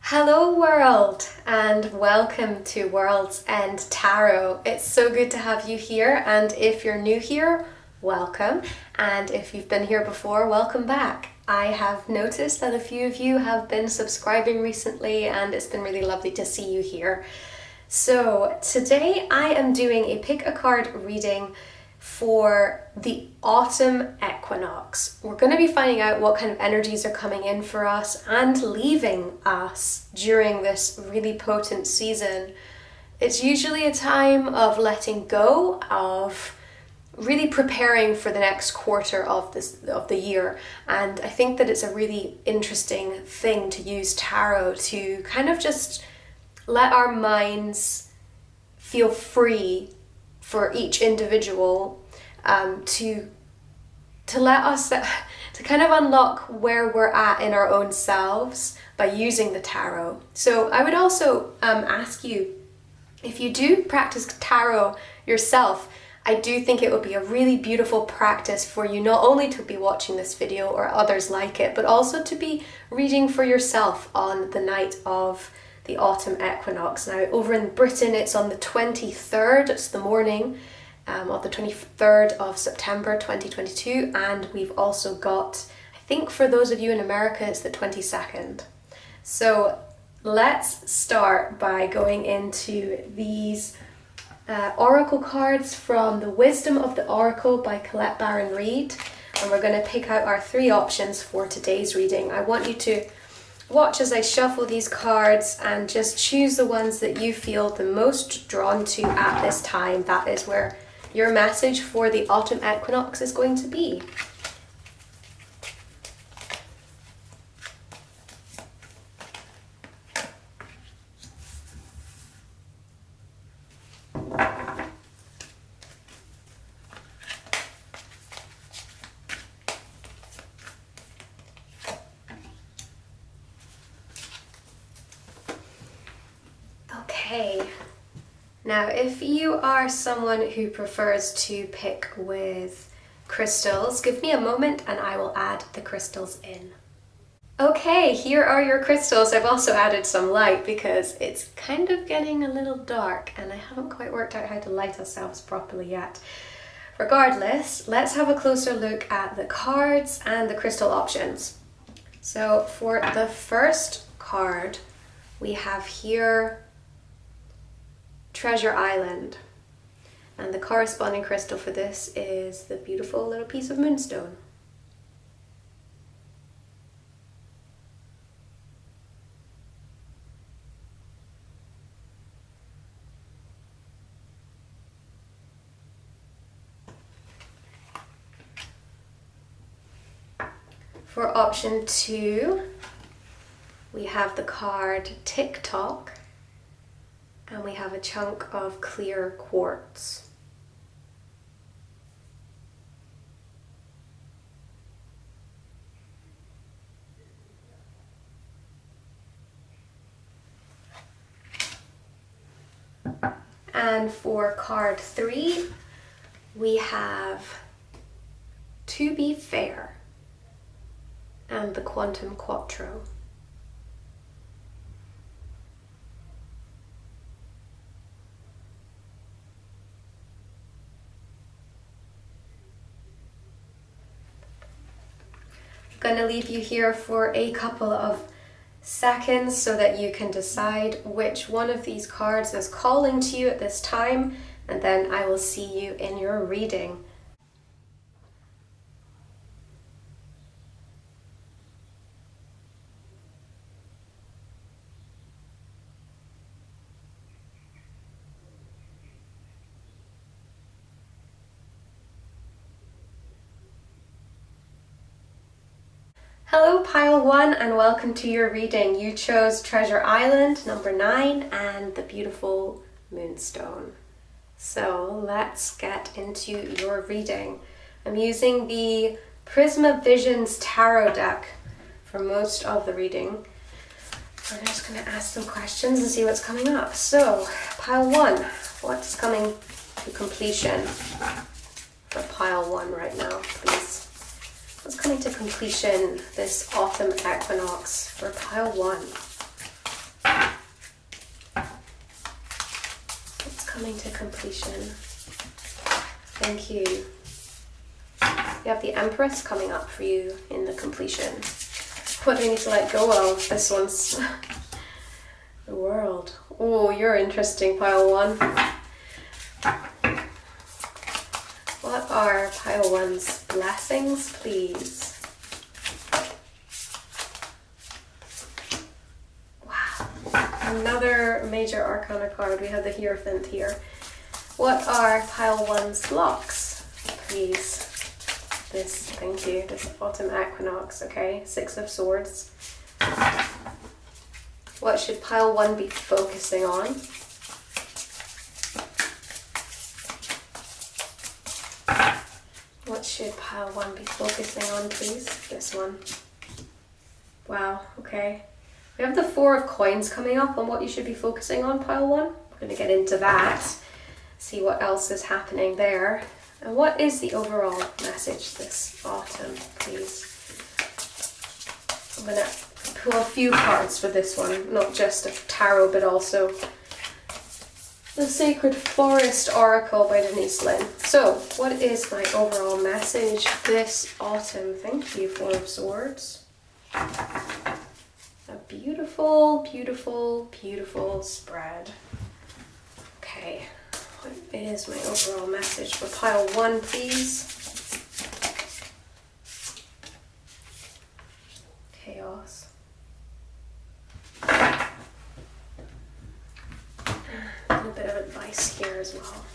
Hello world and welcome to World's End Tarot. It's so good to have you here, and if you're new here, welcome, and if you've been here before, welcome back. I have noticed that a few of you have been subscribing recently and it's been really lovely to see you here. So today I am doing a pick a card reading for the Autumn Equinox. We're going to be finding out what kind of energies are coming in for us and leaving us during this really potent season. It's usually a time of letting go, of really preparing for the next quarter of the year, and I think that it's a really interesting thing to use tarot to kind of just let our minds feel free for each individual, to let us to kind of unlock where we're at in our own selves by using the tarot. So I would also ask you, if you do practice tarot yourself, I do think it would be a really beautiful practice for you not only to be watching this video or others like it, but also to be reading for yourself on the night of the autumn equinox. Now over in Britain it's on the 23rd, it's the morning of the 23rd of September 2022, and we've also got, I think for those of you in America, it's the 22nd. So let's start by going into these oracle cards from the Wisdom of the Oracle by Colette Baron Reid, and we're going to pick out our three options for today's reading. I want you to watch as I shuffle these cards and just choose the ones that you feel the most drawn to at this time. That is where your message for the autumn equinox is going to be. Okay, now if you are someone who prefers to pick with crystals, give me a moment and I will add the crystals in. Okay, here are your crystals. I've also added some light because it's kind of getting a little dark and I haven't quite worked out how to light ourselves properly yet. Regardless, let's have a closer look at the cards and the crystal options. So for the first card, we have here Treasure Island, and the corresponding crystal for this is the beautiful little piece of moonstone. For option 2, we have the card TikTok, and we have a chunk of clear quartz. And for card 3, we have To Be Fair and the Quantum Quattro. I'm going to leave you here for a couple of seconds so that you can decide which one of these cards is calling to you at this time, and then I will see you in your reading. Hello Pile 1 and welcome to your reading. You chose Treasure Island, number 9, and the beautiful moonstone. So let's get into your reading. I'm using the Prisma Visions Tarot deck for most of the reading. I'm just going to ask some questions and see what's coming up. So, Pile 1, what's coming to completion for Pile 1 right now, please? What's coming to completion this autumn equinox for Pile 1? coming to completion? Thank you. We have the Empress coming up for you in the completion. What do we need to let go of? This one's the World. Oh, you're interesting, pile one. What are pile one's blessings, please? Wow. Another major arcana card. We have the Hierophant here. What are pile one's blocks, please? This, thank you, this Autumn Equinox, okay? 6 of Swords. What should pile one be focusing on? What should pile one be focusing on, please? This one. Wow, okay. We have the 4 of Coins coming up on what you should be focusing on, pile one. We're going to get into that, see what else is happening there. And what is the overall message this autumn, please? I'm going to pull a few cards for this one, not just a tarot, but also the Sacred Forest Oracle by Denise Lynn. So, what is my overall message this autumn? Thank you, 4 of Swords. A beautiful, beautiful, beautiful spread. Okay, what is my overall message for pile one, please? Chaos. And a bit of advice here as well.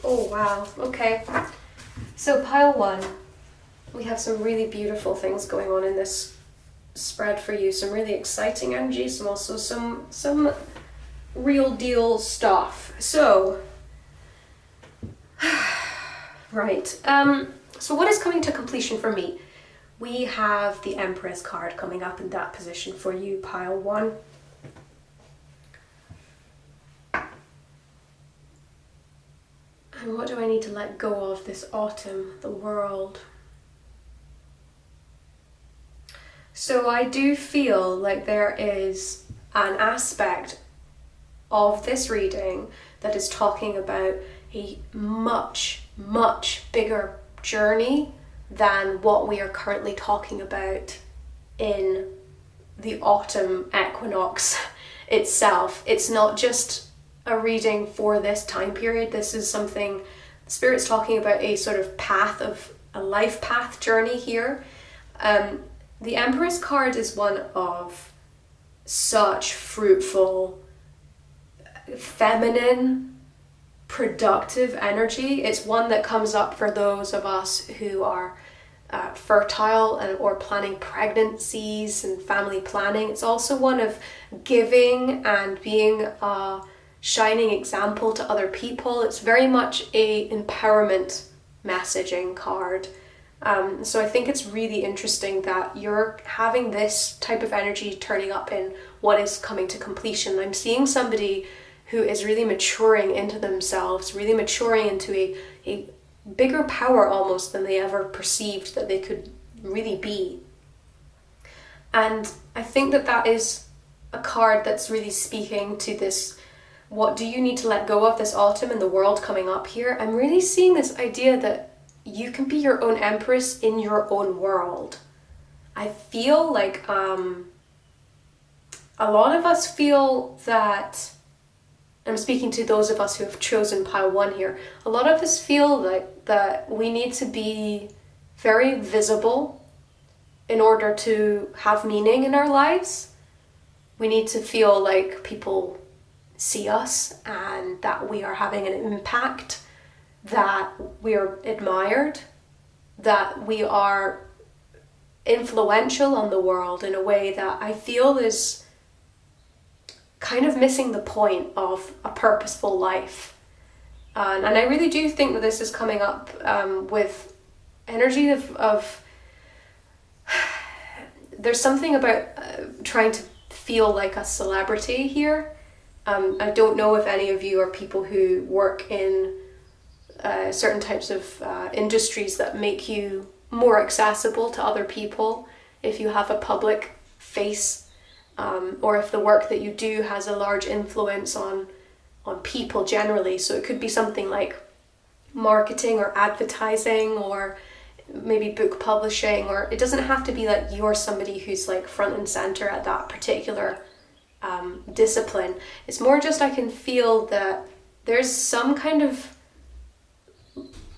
Oh wow, okay. So pile one, we have some really beautiful things going on in this spread for you. Some really exciting energy, some real deal stuff. So, right. So what is coming to completion for me? We have the Empress card coming up in that position for you, pile one. And what do I need to let go of this autumn? The World. So I do feel like there is an aspect of this reading that is talking about a much, much bigger journey than what we are currently talking about in the autumn equinox itself. It's not just a reading for this time period. This is something, Spirit's talking about a sort of path of a life path journey here. The Empress card is one of such fruitful, feminine, productive energy. It's one that comes up for those of us who are fertile or planning pregnancies and family planning. It's also one of giving and being a shining example to other people. It's very much a empowerment messaging card. So I think it's really interesting that you're having this type of energy turning up in what is coming to completion. I'm seeing somebody who is really maturing into themselves, really maturing into a bigger power almost than they ever perceived that they could really be. And I think that that is a card that's really speaking to this, what do you need to let go of this autumn and the World coming up here? I'm really seeing this idea that you can be your own empress in your own world. I feel like a lot of us feel that, I'm speaking to those of us who have chosen pile one here, a lot of us feel like that we need to be very visible in order to have meaning in our lives. We need to feel like people see us and that we are having an impact, that we are admired, that we are influential on the world in a way that I feel is kind of missing the point of a purposeful life. And I really do think that this is coming up with energy of there's something about trying to feel like a celebrity here. I don't know if any of you are people who work in certain types of industries that make you more accessible to other people if you have a public face, or if the work that you do has a large influence on people generally. So it could be something like marketing or advertising, or maybe book publishing, or it doesn't have to be that you're somebody who's like front and center at that particular discipline. It's more just I can feel that there's some kind of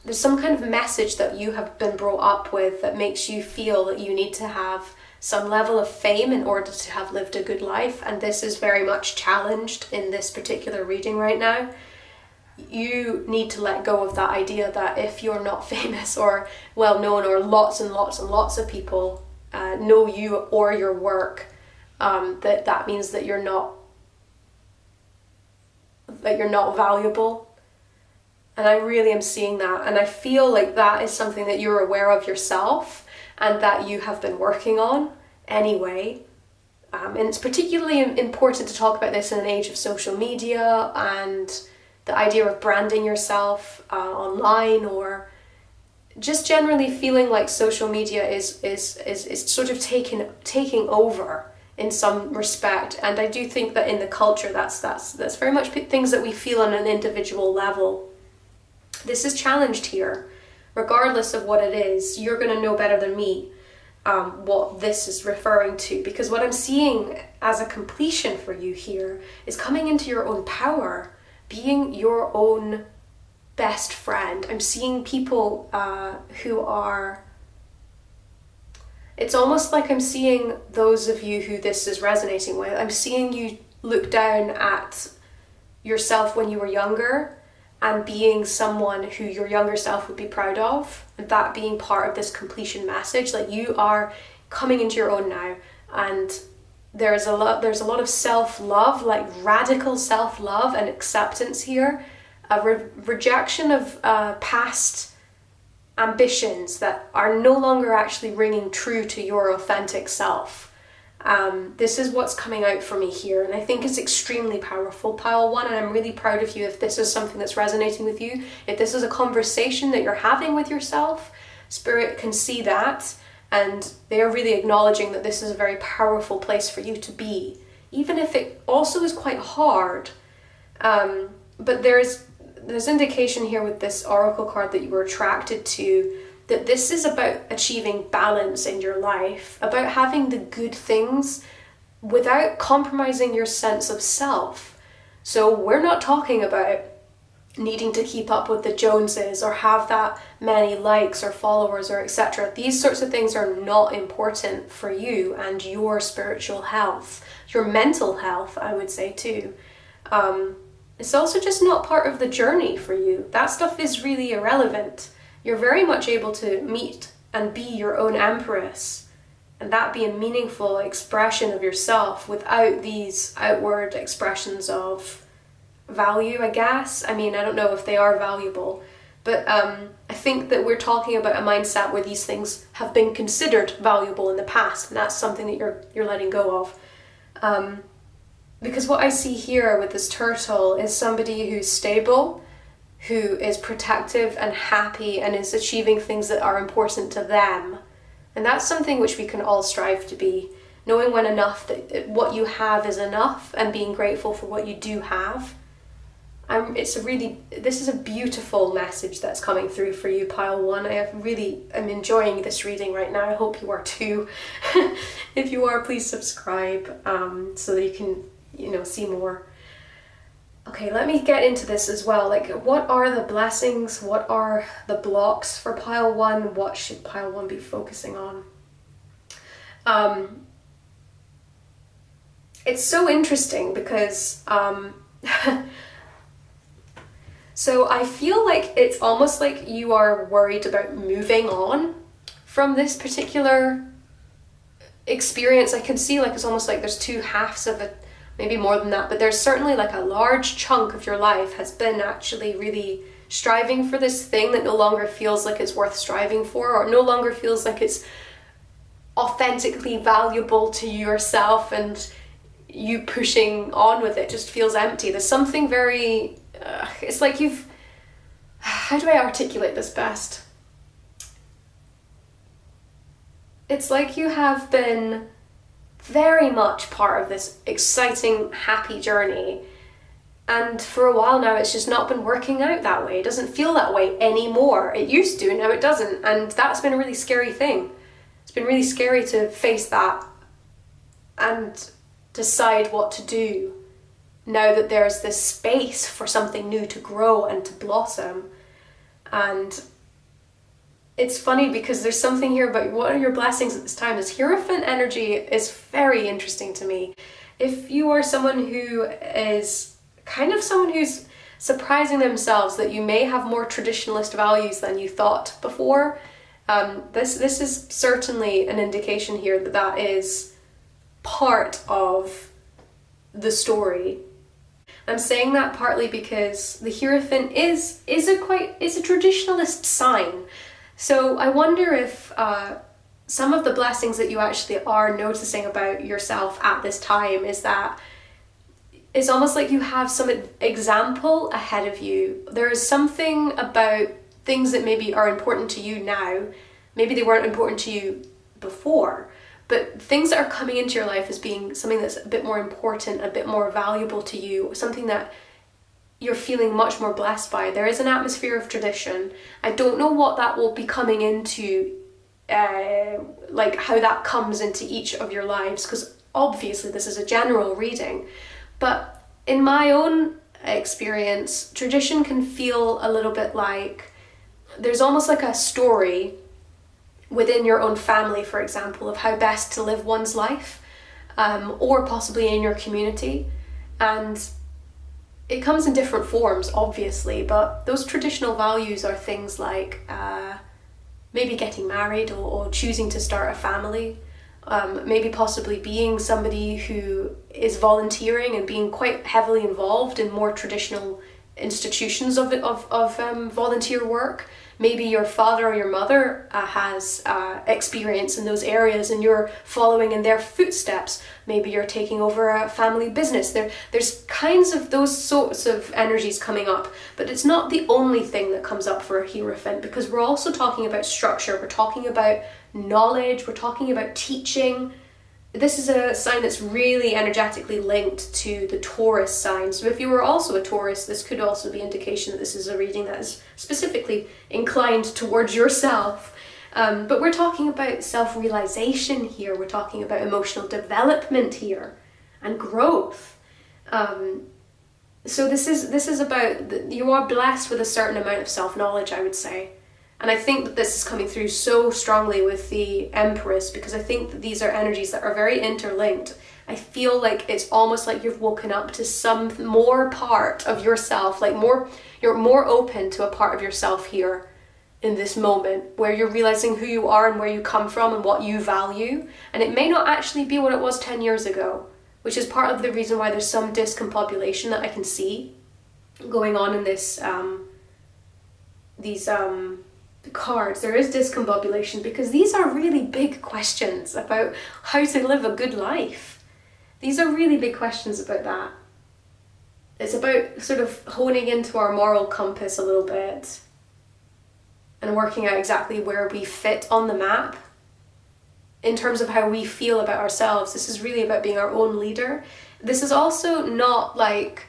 message that you have been brought up with that makes you feel that you need to have some level of fame in order to have lived a good life, and this is very much challenged in this particular reading right now. You need to let go of that idea that if you're not famous or well known, or lots and lots and lots of people know you or your work, that means that you're not valuable. And I really am seeing that, and I feel like that is something that you're aware of yourself and that you have been working on anyway. And it's particularly important to talk about this in an age of social media and the idea of branding yourself online, or just generally feeling like social media is sort of taking over in some respect. And I do think that in the culture that's very much things that we feel on an individual level. This is challenged here. Regardless of what it is, you're going to know better than me what this is referring to, because what I'm seeing as a completion for you here is coming into your own power, being your own best friend. I'm seeing people who are, it's almost like I'm seeing those of you who this is resonating with. I'm seeing you look down at yourself when you were younger and being someone who your younger self would be proud of, and that being part of this completion message. Like, you are coming into your own now, and there's a lot of self-love, like radical self-love and acceptance here, a rejection of past ambitions that are no longer actually ringing true to your authentic self. This is what's coming out for me here, and I think it's extremely powerful, pile one, and I'm really proud of you if this is something that's resonating with you. If this is a conversation that you're having with yourself, Spirit can see that, and they are really acknowledging that this is a very powerful place for you to be, even if it also is quite hard. But there's indication here with this oracle card that you were attracted to, that this is about achieving balance in your life, about having the good things without compromising your sense of self. So we're not talking about needing to keep up with the Joneses or have that many likes or followers or etc. These sorts of things are not important for you and your spiritual health, your mental health, I would say too. It's also just not part of the journey for you. That stuff is really irrelevant. You're very much able to meet and be your own empress, and that be a meaningful expression of yourself without these outward expressions of value, I guess. I mean, I don't know if they are valuable, but I think that we're talking about a mindset where these things have been considered valuable in the past, and that's something that you're letting go of. Because what I see here with this turtle is somebody who's stable, who is protective and happy and is achieving things that are important to them. And that's something which we can all strive to be, knowing when enough that what you have is enough and being grateful for what you do have. This is a beautiful message that's coming through for you, pile one. I'm enjoying this reading right now. I hope you are too. If you are, please subscribe so that you can, see more. Okay, let me get into this as well. Like, what are the blessings? What are the blocks for pile one? What should pile one be focusing on? It's so interesting because so I feel like it's almost like you are worried about moving on from this particular experience. I can see like it's almost like there's two halves of it, maybe more than that, but there's certainly like a large chunk of your life has been actually really striving for this thing that no longer feels like it's worth striving for, or no longer feels like it's authentically valuable to yourself, and you pushing on with it just feels empty. There's something very, it's like how do I articulate this best? It's like you have been very much part of this exciting, happy journey, and for a while now it's just not been working out that way. It doesn't feel that way anymore. It used to, now it doesn't, and that's been a really scary thing. It's been really scary to face that and decide what to do now that there's this space for something new to grow and to blossom. And it's funny because there's something here about what are your blessings at this time. This Hierophant energy is very interesting to me. If you are someone who is kind of someone who's surprising themselves that you may have more traditionalist values than you thought before, this is certainly an indication here that that is part of the story. I'm saying that partly because the Hierophant is a traditionalist sign. So I wonder if some of the blessings that you actually are noticing about yourself at this time is that it's almost like you have some example ahead of you. There is something about things that maybe are important to you now. Maybe they weren't important to you before, but things that are coming into your life as being something that's a bit more important, a bit more valuable to you, something that you're feeling much more blessed by. There is an atmosphere of tradition. I don't know what that will be coming into, like how that comes into each of your lives, because obviously this is a general reading. But in my own experience, tradition can feel a little bit like there's almost like a story within your own family, for example, of how best to live one's life, or possibly in your community. And it comes in different forms, obviously, but those traditional values are things like maybe getting married or choosing to start a family, maybe possibly being somebody who is volunteering and being quite heavily involved in more traditional institutions of volunteer work. Maybe your father or your mother has experience in those areas and you're following in their footsteps. Maybe you're taking over a family business. There's kinds of those sorts of energies coming up, but it's not the only thing that comes up for a Hierophant, because we're also talking about structure, we're talking about knowledge, we're talking about teaching. This is a sign that's really energetically linked to the Taurus sign. So if you were also a Taurus, this could also be indication that this is a reading that is specifically inclined towards yourself. But we're talking about self-realization here. We're talking about emotional development here and growth. So this is about, you are blessed with a certain amount of self-knowledge, I would say. And I think that this is coming through so strongly with the Empress, because I think that these are energies that are very interlinked. I feel like it's almost like you've woken up to some more part of yourself, like you're more open to a part of yourself here in this moment, where you're realizing who you are and where you come from and what you value. And it may not actually be what it was 10 years ago, which is part of the reason why there's some discombobulation that I can see going on in this, these cards. There is discombobulation because these are really big questions about how to live a good life. These are really big questions about that. It's about sort of honing into our moral compass a little bit and working out exactly where we fit on the map in terms of how we feel about ourselves. This is really about being our own leader. This is also not like,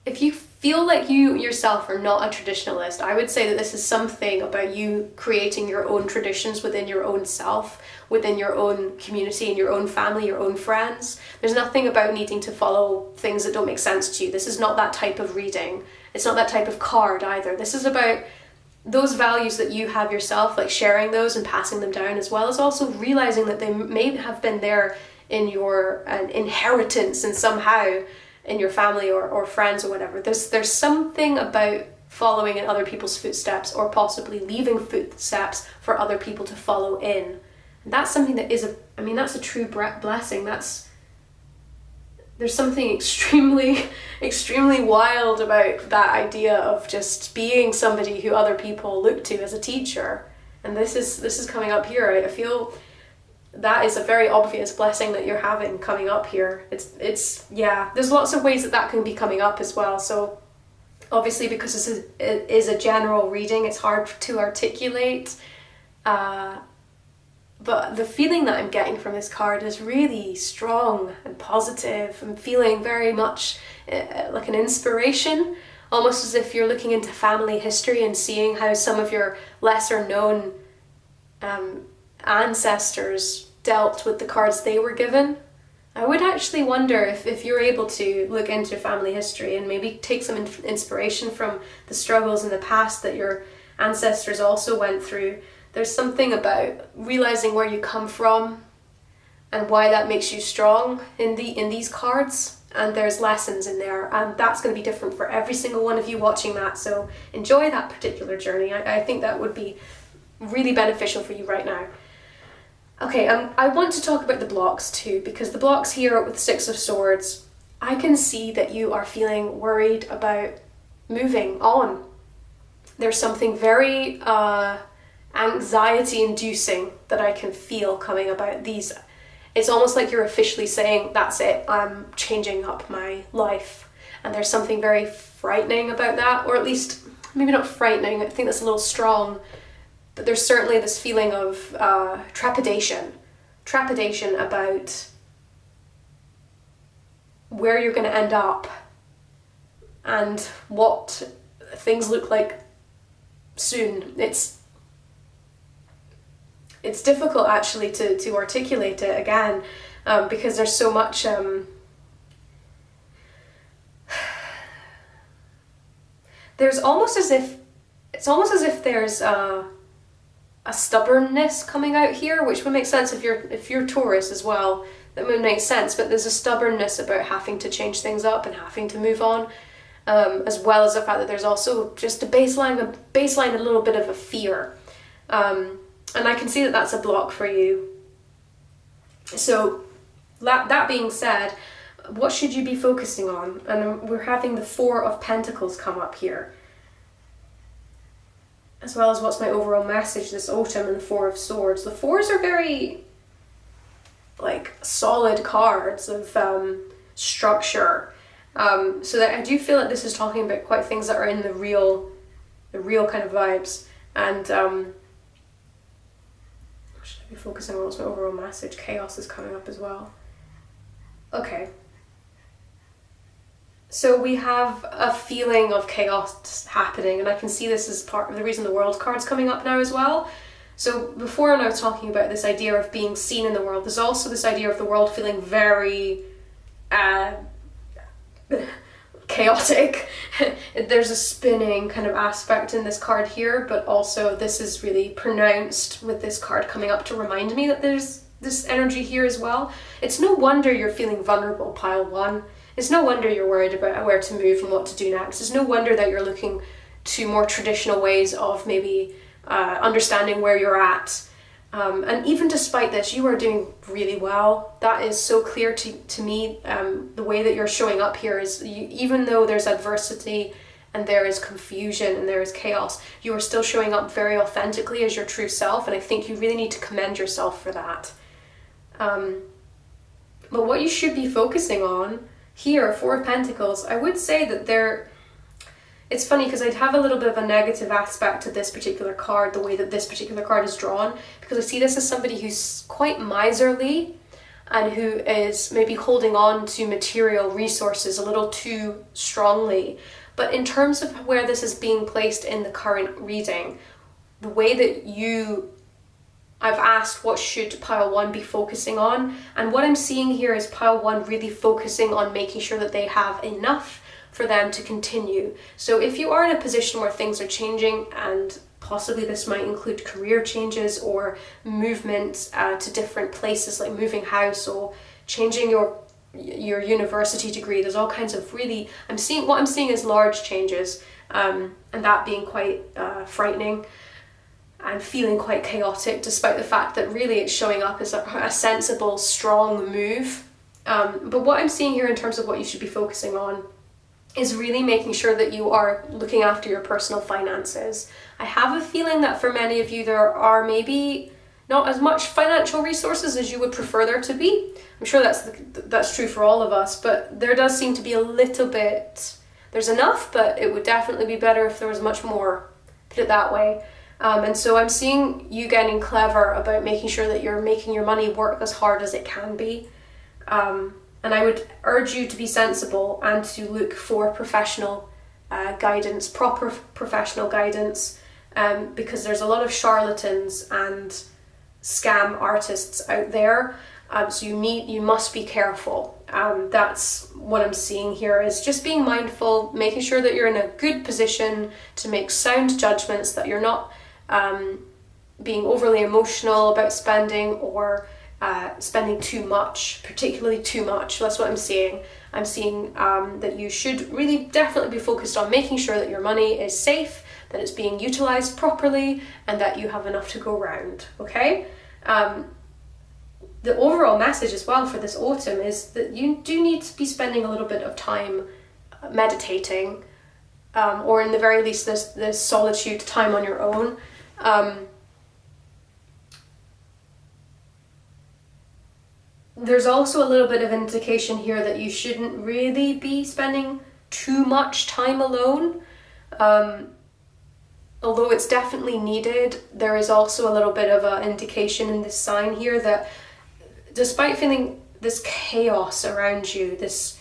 if you feel like you yourself are not a traditionalist, I would say that this is something about you creating your own traditions within your own self, within your own community and your own family, your own friends. There's nothing about needing to follow things that don't make sense to you. This is not that type of reading. It's not that type of card either. This is about those values that you have yourself, like sharing those and passing them down, as well as also realizing that they may have been there in your inheritance and somehow in your family or friends or whatever. There's something about following in other people's footsteps, or possibly leaving footsteps for other people to follow in. And that's something that is that's a true blessing. There's something extremely wild about that idea of just being somebody who other people look to as a teacher. And this is coming up here. I feel that is a very obvious blessing that you're having coming up here. It's yeah, there's lots of ways that can be coming up as well. So obviously, because this is a general reading, it's hard to articulate. But the feeling that I'm getting from this card is really strong and positive. I'm feeling very much like an inspiration, almost as if you're looking into family history and seeing how some of your lesser known ancestors dealt with the cards they were given. I would actually wonder if you're able to look into family history and maybe take some inspiration from the struggles in the past that your ancestors also went through. There's something about realizing where you come from and why that makes you strong in these cards, and there's lessons in there, and that's going to be different for every single one of you watching that. So enjoy that particular journey. I think that would be really beneficial for you right now. Okay, I want to talk about the blocks too, because the blocks here with Six of Swords, I can see that you are feeling worried about moving on. There's something very anxiety inducing that I can feel coming about these. It's almost like you're officially saying, that's it, I'm changing up my life. And there's something very frightening about that, or at least maybe not frightening, I think that's a little strong, but there's certainly this feeling of trepidation about where you're going to end up and what things look like soon. It's difficult actually to articulate it again, because there's so much there's almost as if there's a stubbornness coming out here, which would make sense if you're Taurus as well. That would make sense, but there's a stubbornness about having to change things up and having to move on, as well as the fact that there's also just a baseline, a little bit of a fear. And I can see that that's a block for you. So that being said, what should you be focusing on? And we're having the Four of Pentacles come up here, as well as what's my overall message this autumn, and the Four of Swords. The fours are very like solid cards of structure. So that I do feel that this is talking about quite things that are in the real kind of vibes. And should I be focusing on what's my overall message? Chaos is coming up as well. Okay. So we have a feeling of chaos happening, and I can see this as part of the reason the World card's coming up now as well. So before, when I was talking about this idea of being seen in the world, there's also this idea of the world feeling very chaotic. There's a spinning kind of aspect in this card here, but also this is really pronounced with this card coming up to remind me that there's this energy here as well. It's no wonder you're feeling vulnerable, pile one. It's no wonder you're worried about where to move and what to do next. It's no wonder that you're looking to more traditional ways of maybe understanding where you're at. And even despite this, you are doing really well. That is so clear to me. The way that you're showing up here is, even though there's adversity and there is confusion and there is chaos, you are still showing up very authentically as your true self, and I think you really need to commend yourself for that. But what you should be focusing on here, Four of Pentacles, I would say that it's funny because I'd have a little bit of a negative aspect to this particular card, the way that this particular card is drawn, because I see this as somebody who's quite miserly and who is maybe holding on to material resources a little too strongly. But in terms of where this is being placed in the current reading, the way that I've asked what should pile one be focusing on, and what I'm seeing here is pile one really focusing on making sure that they have enough for them to continue. So if you are in a position where things are changing, and possibly this might include career changes or movement to different places, like moving house or changing your university degree, there's all kinds of what I'm seeing is large changes, and that being quite frightening and feeling quite chaotic, despite the fact that really it's showing up as a sensible, strong move. But what I'm seeing here in terms of what you should be focusing on is really making sure that you are looking after your personal finances. I have a feeling that for many of you there are maybe not as much financial resources as you would prefer there to be. I'm sure that's true for all of us, but there does seem to be a little bit, there's enough, but it would definitely be better if there was much more, put it that way. And so I'm seeing you getting clever about making sure that you're making your money work as hard as it can be. And I would urge you to be sensible and to look for professional guidance, proper professional guidance, because there's a lot of charlatans and scam artists out there. So you must be careful. That's what I'm seeing here, is just being mindful, making sure that you're in a good position to make sound judgments, that you're not being overly emotional about spending or spending too much, particularly too much. That's what I'm seeing. I'm seeing that you should really definitely be focused on making sure that your money is safe, that it's being utilized properly, and that you have enough to go round, okay? The overall message as well for this autumn is that you do need to be spending a little bit of time meditating, or in the very least this solitude time on your own. There's also a little bit of indication here that you shouldn't really be spending too much time alone. Although it's definitely needed, there is also a little bit of an indication in this sign here that despite feeling this chaos around you, this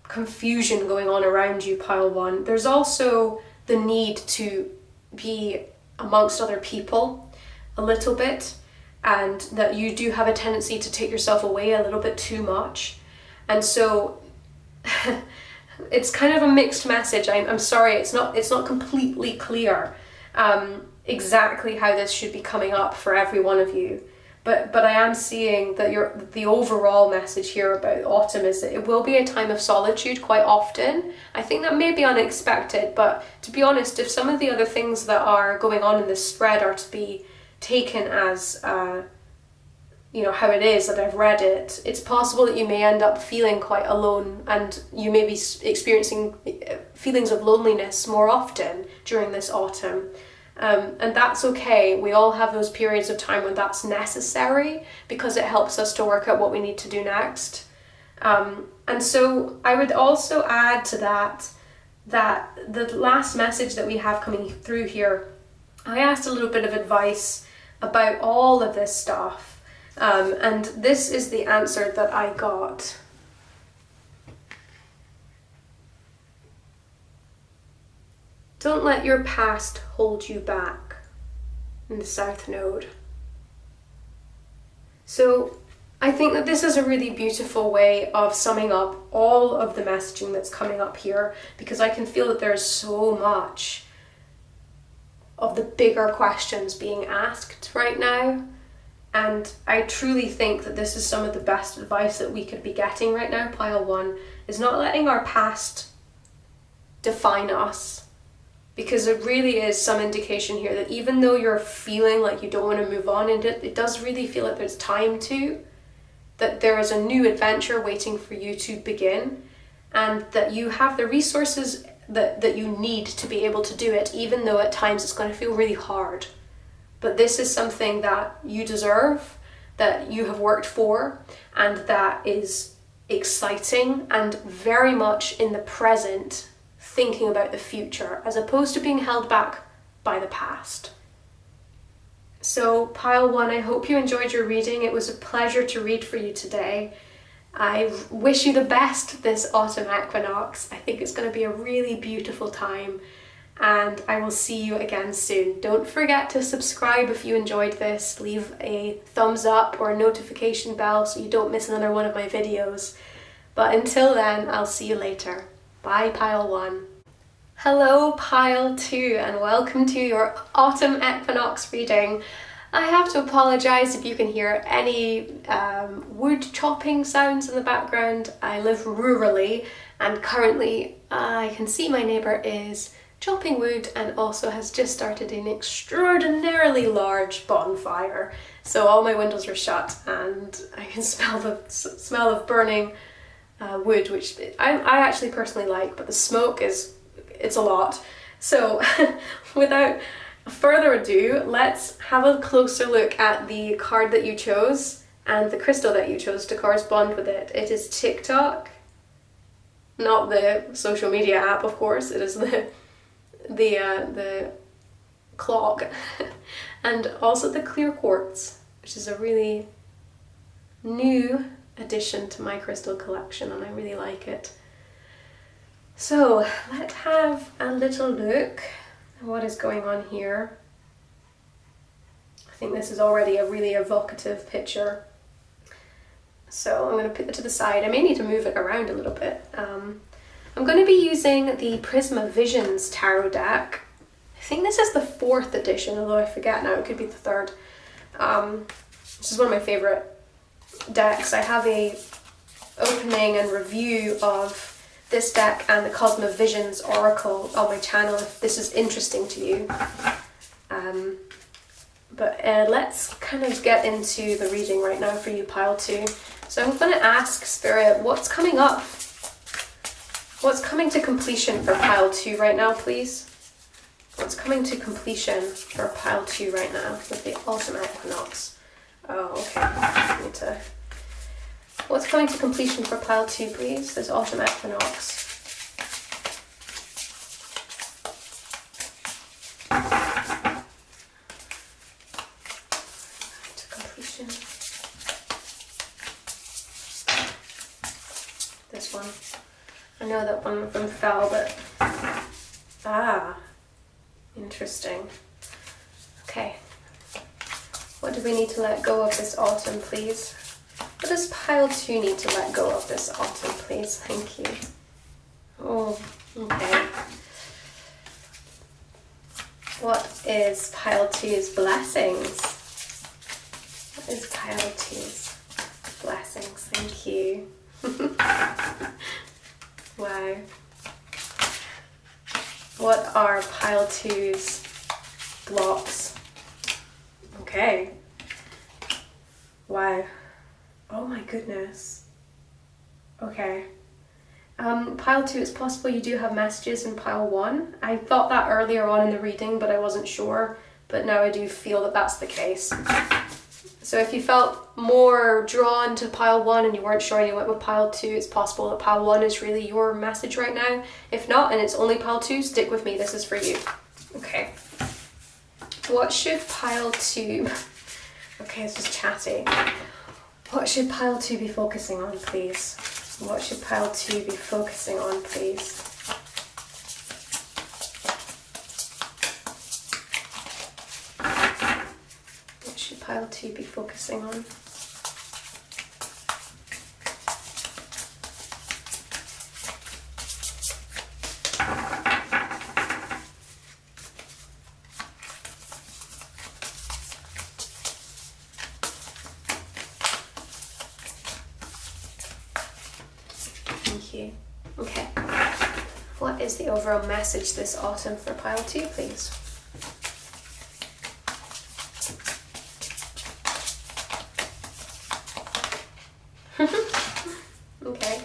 confusion going on around you, pile one, there's also the need to be amongst other people a little bit, and that you do have a tendency to take yourself away a little bit too much. And so it's kind of a mixed message. I'm sorry, it's not completely clear exactly how this should be coming up for every one of you. But I am seeing that the overall message here about autumn is that it will be a time of solitude quite often. I think that may be unexpected, but to be honest, if some of the other things that are going on in this spread are to be taken as how it is that I've read it, it's possible that you may end up feeling quite alone, and you may be experiencing feelings of loneliness more often during this autumn. And that's okay. We all have those periods of time when that's necessary, because it helps us to work out what we need to do next. And so I would also add to that the last message that we have coming through here, I asked a little bit of advice about all of this stuff, and this is the answer that I got. Don't let your past hold you back, in the South Node. So I think that this is a really beautiful way of summing up all of the messaging that's coming up here, because I can feel that there's so much of the bigger questions being asked right now. And I truly think that this is some of the best advice that we could be getting right now, pile one, is not letting our past define us. Because there really is some indication here that even though you're feeling like you don't want to move on, and it does really feel like there's time to, that there is a new adventure waiting for you to begin, and that you have the resources that you need to be able to do it, even though at times it's going to feel really hard. But this is something that you deserve, that you have worked for, and that is exciting and very much in the present, thinking about the future, as opposed to being held back by the past. So pile one, I hope you enjoyed your reading. It was a pleasure to read for you today. I wish you the best this autumn equinox. I think it's going to be a really beautiful time, and I will see you again soon. Don't forget to subscribe if you enjoyed this. Leave a thumbs up or a notification bell so you don't miss another one of my videos. But until then, I'll see you later. Bye, pile one. Hello, pile two, and welcome to your autumn equinox reading. I have to apologise if you can hear any wood chopping sounds in the background. I live rurally, and currently I can see my neighbour is chopping wood and also has just started an extraordinarily large bonfire. So all my windows are shut and I can smell the smell of burning wood, which I actually personally like, but the smoke it's a lot. So without further ado, let's have a closer look at the card that you chose and the crystal that you chose to correspond with it. It is TikTok, not the social media app, of course. It is the clock, and also the clear quartz, which is a really new addition to my crystal collection, and I really like it. So let's have a little look at what is going on here. I think this is already a really evocative picture. So I'm going to put it to the side. I may need to move it around a little bit. I'm going to be using the Prisma Visions tarot deck. I think this is the 4th edition, although I forget now, it could be the 3rd. This is one of my favourite decks. I have a opening and review of this deck and the Cosmo Visions Oracle on my channel if this is interesting to you. But let's kind of get into the reading right now for you, pile 2. So I'm going to ask Spirit, what's coming up? What's coming to completion for pile 2 right now, please? What's coming to completion for pile 2 right now with the Autumn Equinox? Oh, okay. I need to... What's coming to completion for pile 2, please? This Autumn Equinox. To completion. This one. I know that one of them fell, but... Interesting. Okay. What do we need to let go of this autumn, please? What does pile 2 need to let go of this autumn, please? Thank you. Oh, okay. What is pile 2's blessings? What is pile 2's blessings? Thank you. Wow. What are pile 2's blocks? Okay. Wow. Oh my goodness. Okay. Pile 2, it's possible you do have messages in pile 1. I thought that earlier on in the reading, but I wasn't sure. But now I do feel that that's the case. So if you felt more drawn to pile 1 and you weren't sure and you went with pile 2, it's possible that pile 1 is really your message right now. If not, and it's only pile 2, stick with me, this is for you. Okay. What should pile 2... Okay, it's just chatty. What should pile 2 be focusing on, please? What should pile 2 be focusing on, please? What should pile 2 be focusing on? Okay. What is the overall message this autumn for pile 2, please? Okay.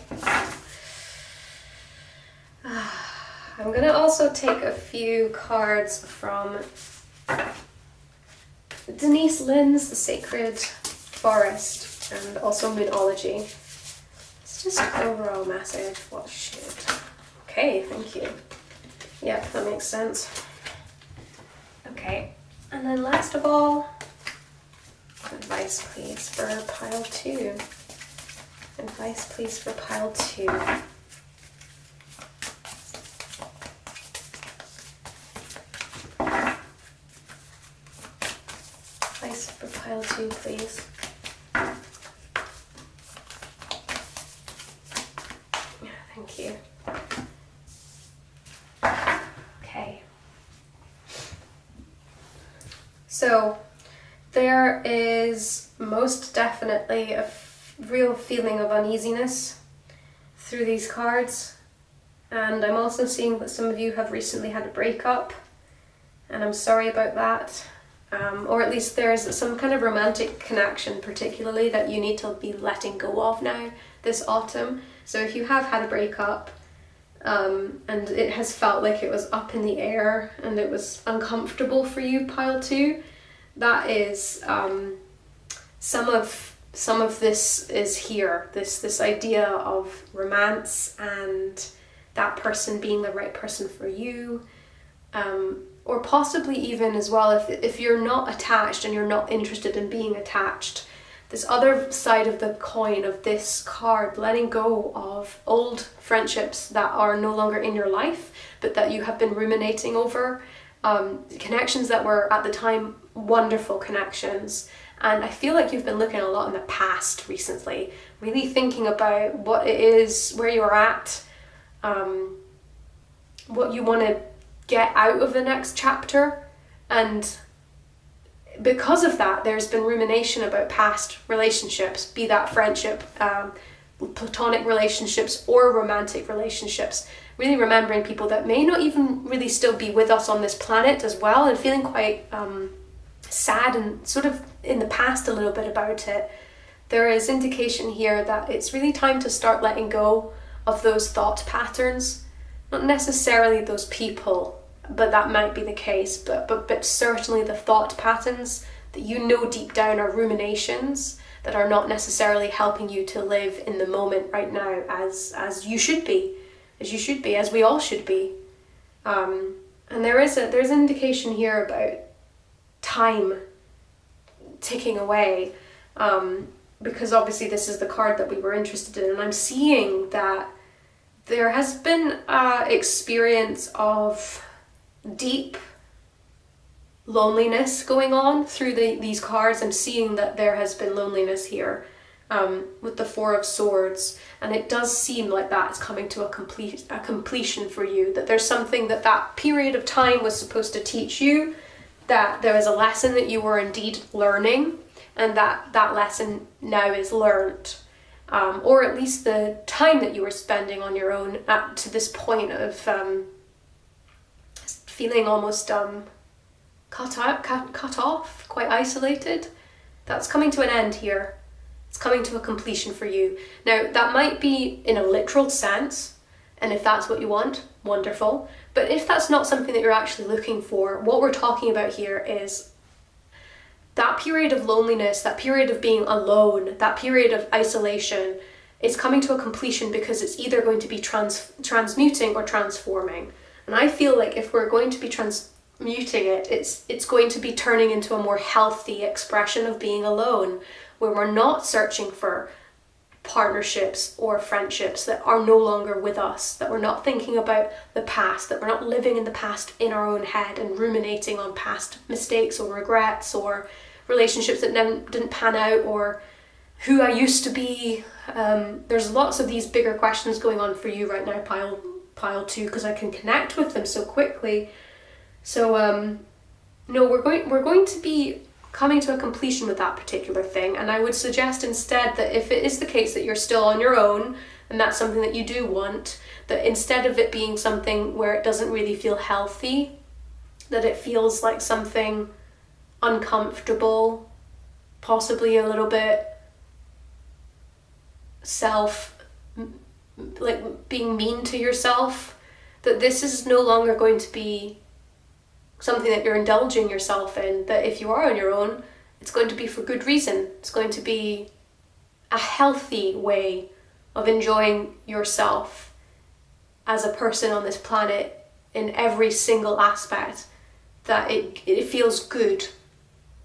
I'm gonna also take a few cards from Denise Lynn's The Sacred Forest and also Moonology. Just overall message, what should... Okay, thank you. Yep, that makes sense. Okay, and then last of all, advice please for pile 2. Advice please for pile 2. Advice for pile 2, please. Thank you. Okay. So there is most definitely a real feeling of uneasiness through these cards, and I'm also seeing that some of you have recently had a breakup, and I'm sorry about that. Or at least there's some kind of romantic connection particularly that you need to be letting go of now this autumn. So if you have had a breakup, and it has felt like it was up in the air and it was uncomfortable for you, pile 2. That is some of this is here, this idea of romance and that person being the right person for you, or possibly even as well if you're not attached and you're not interested in being attached, this other side of the coin of this card, letting go of old friendships that are no longer in your life but that you have been ruminating over, connections that were at the time wonderful connections. And I feel like you've been looking a lot in the past recently, really thinking about what it is, where you're at, what you want to get out of the next chapter. And because of that, there's been rumination about past relationships, be that friendship, platonic relationships or romantic relationships. Really remembering people that may not even really still be with us on this planet as well, and feeling quite sad and sort of in the past a little bit about it. There is indication here that it's really time to start letting go of those thought patterns. Not necessarily those people, but that might be the case, but certainly the thought patterns that you know deep down are ruminations that are not necessarily helping you to live in the moment right now as you should be, as we all should be. And there's an indication here about time ticking away, because obviously this is the card that we were interested in, and I'm seeing that there has been an experience of deep loneliness going on through these cards. I'm seeing that there has been loneliness here with the Four of Swords, and it does seem like that's coming to a completion for you, that there's something that period of time was supposed to teach you, that there was a lesson that you were indeed learning, and that lesson now is learned. Or at least the time that you were spending on your own to this point of feeling almost cut off, quite isolated, that's coming to an end here. It's coming to a completion for you. Now, that might be in a literal sense, and if that's what you want, wonderful. But if that's not something that you're actually looking for, what we're talking about here is that period of loneliness, that period of being alone, that period of isolation is coming to a completion because it's either going to be transmuting or transforming. And I feel like if we're going to be transmuting it, it's going to be turning into a more healthy expression of being alone, where we're not searching for partnerships or friendships that are no longer with us, that we're not thinking about the past, that we're not living in the past in our own head and ruminating on past mistakes or regrets or relationships that didn't pan out, or who I used to be. There's lots of these bigger questions going on for you right now, pile 2, because I can connect with them so quickly. So no, we're going to be coming to a completion with that particular thing, and I would suggest instead that if it is the case that you're still on your own and that's something that you do want, that instead of it being something where it doesn't really feel healthy, that it feels like something uncomfortable, possibly a little bit like being mean to yourself, that this is no longer going to be something that you're indulging yourself in, that if you are on your own, it's going to be for good reason. It's going to be a healthy way of enjoying yourself as a person on this planet in every single aspect, that it feels good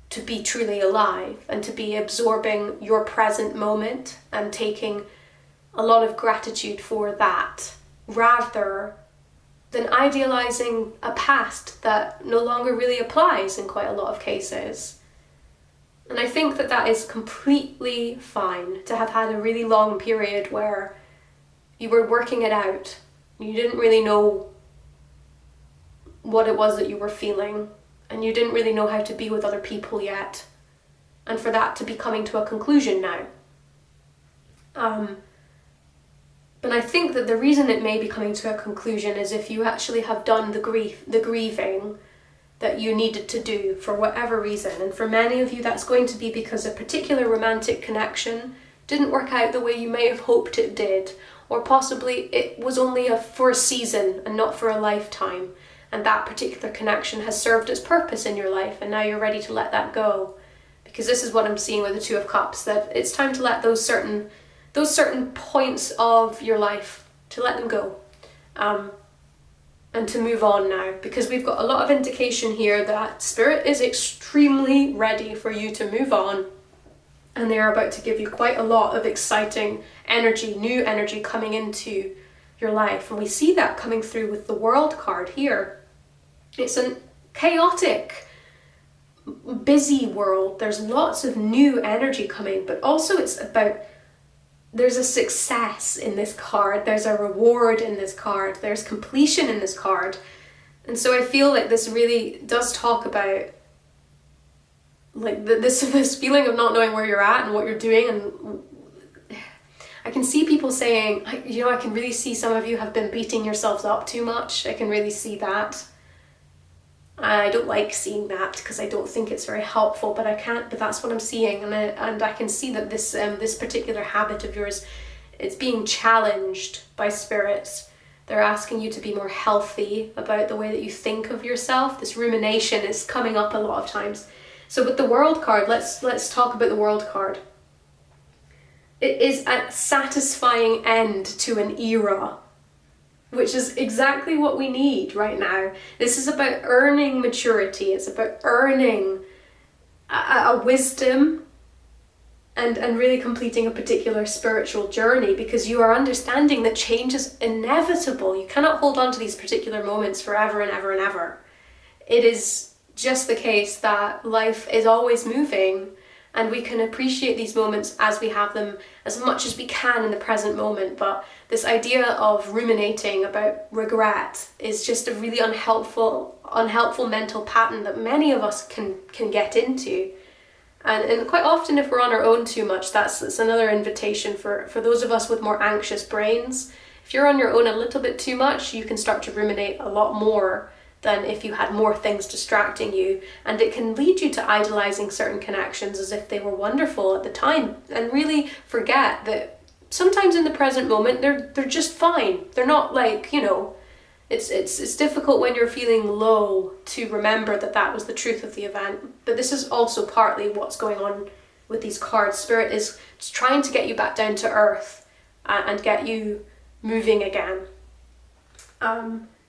to be truly alive and to be absorbing your present moment and taking a lot of gratitude for that, rather than idealizing a past that no longer really applies in quite a lot of cases. And I think that is completely fine, to have had a really long period where you were working it out. You didn't really know what it was that you were feeling, and you didn't really know how to be with other people yet. And for that to be coming to a conclusion now. But I think that the reason it may be coming to a conclusion is if you actually have done the grieving that you needed to do for whatever reason. And for many of you, that's going to be because a particular romantic connection didn't work out the way you may have hoped it did, or possibly it was only for a season and not for a lifetime, and that particular connection has served its purpose in your life, and now you're ready to let that go. Because this is what I'm seeing with the Two of Cups, that it's time to let those certain points of your life, to let them go, and to move on now, because we've got a lot of indication here that Spirit is extremely ready for you to move on, and they're about to give you quite a lot of exciting energy, new energy coming into your life. And we see that coming through with the World card here. It's a chaotic, busy world. There's lots of new energy coming, but also it's about, there's a success in this card, there's a reward in this card, there's completion in this card. And so I feel like this really does talk about like this feeling of not knowing where you're at and what you're doing. And I can see people saying, you know, I can really see some of you have been beating yourselves up too much. I can really see that. I don't like seeing that because I don't think it's very helpful, but that's what I'm seeing, and I can see that this particular habit of yours, it's being challenged by spirits. They're asking you to be more healthy about the way that you think of yourself. This rumination is coming up a lot of times. So with the World card, let's talk about the World card. It is a satisfying end to an era, which is exactly what we need right now. This is about earning maturity. It's about earning a wisdom and really completing a particular spiritual journey, because you are understanding that change is inevitable. You cannot hold on to these particular moments forever and ever and ever. It is just the case that life is always moving, and we can appreciate these moments as we have them as much as we can in the present moment. But this idea of ruminating about regret is just a really unhelpful mental pattern that many of us can get into. And quite often, if we're on our own too much, that's another invitation for those of us with more anxious brains. If you're on your own a little bit too much, you can start to ruminate a lot more than if you had more things distracting you, and it can lead you to idolizing certain connections as if they were wonderful at the time, and really forget that sometimes in the present moment they're just fine. They're not like, you know, it's difficult when you're feeling low to remember that was the truth of the event. But this is also partly what's going on with these cards. Spirit is trying to get you back down to earth and get you moving again.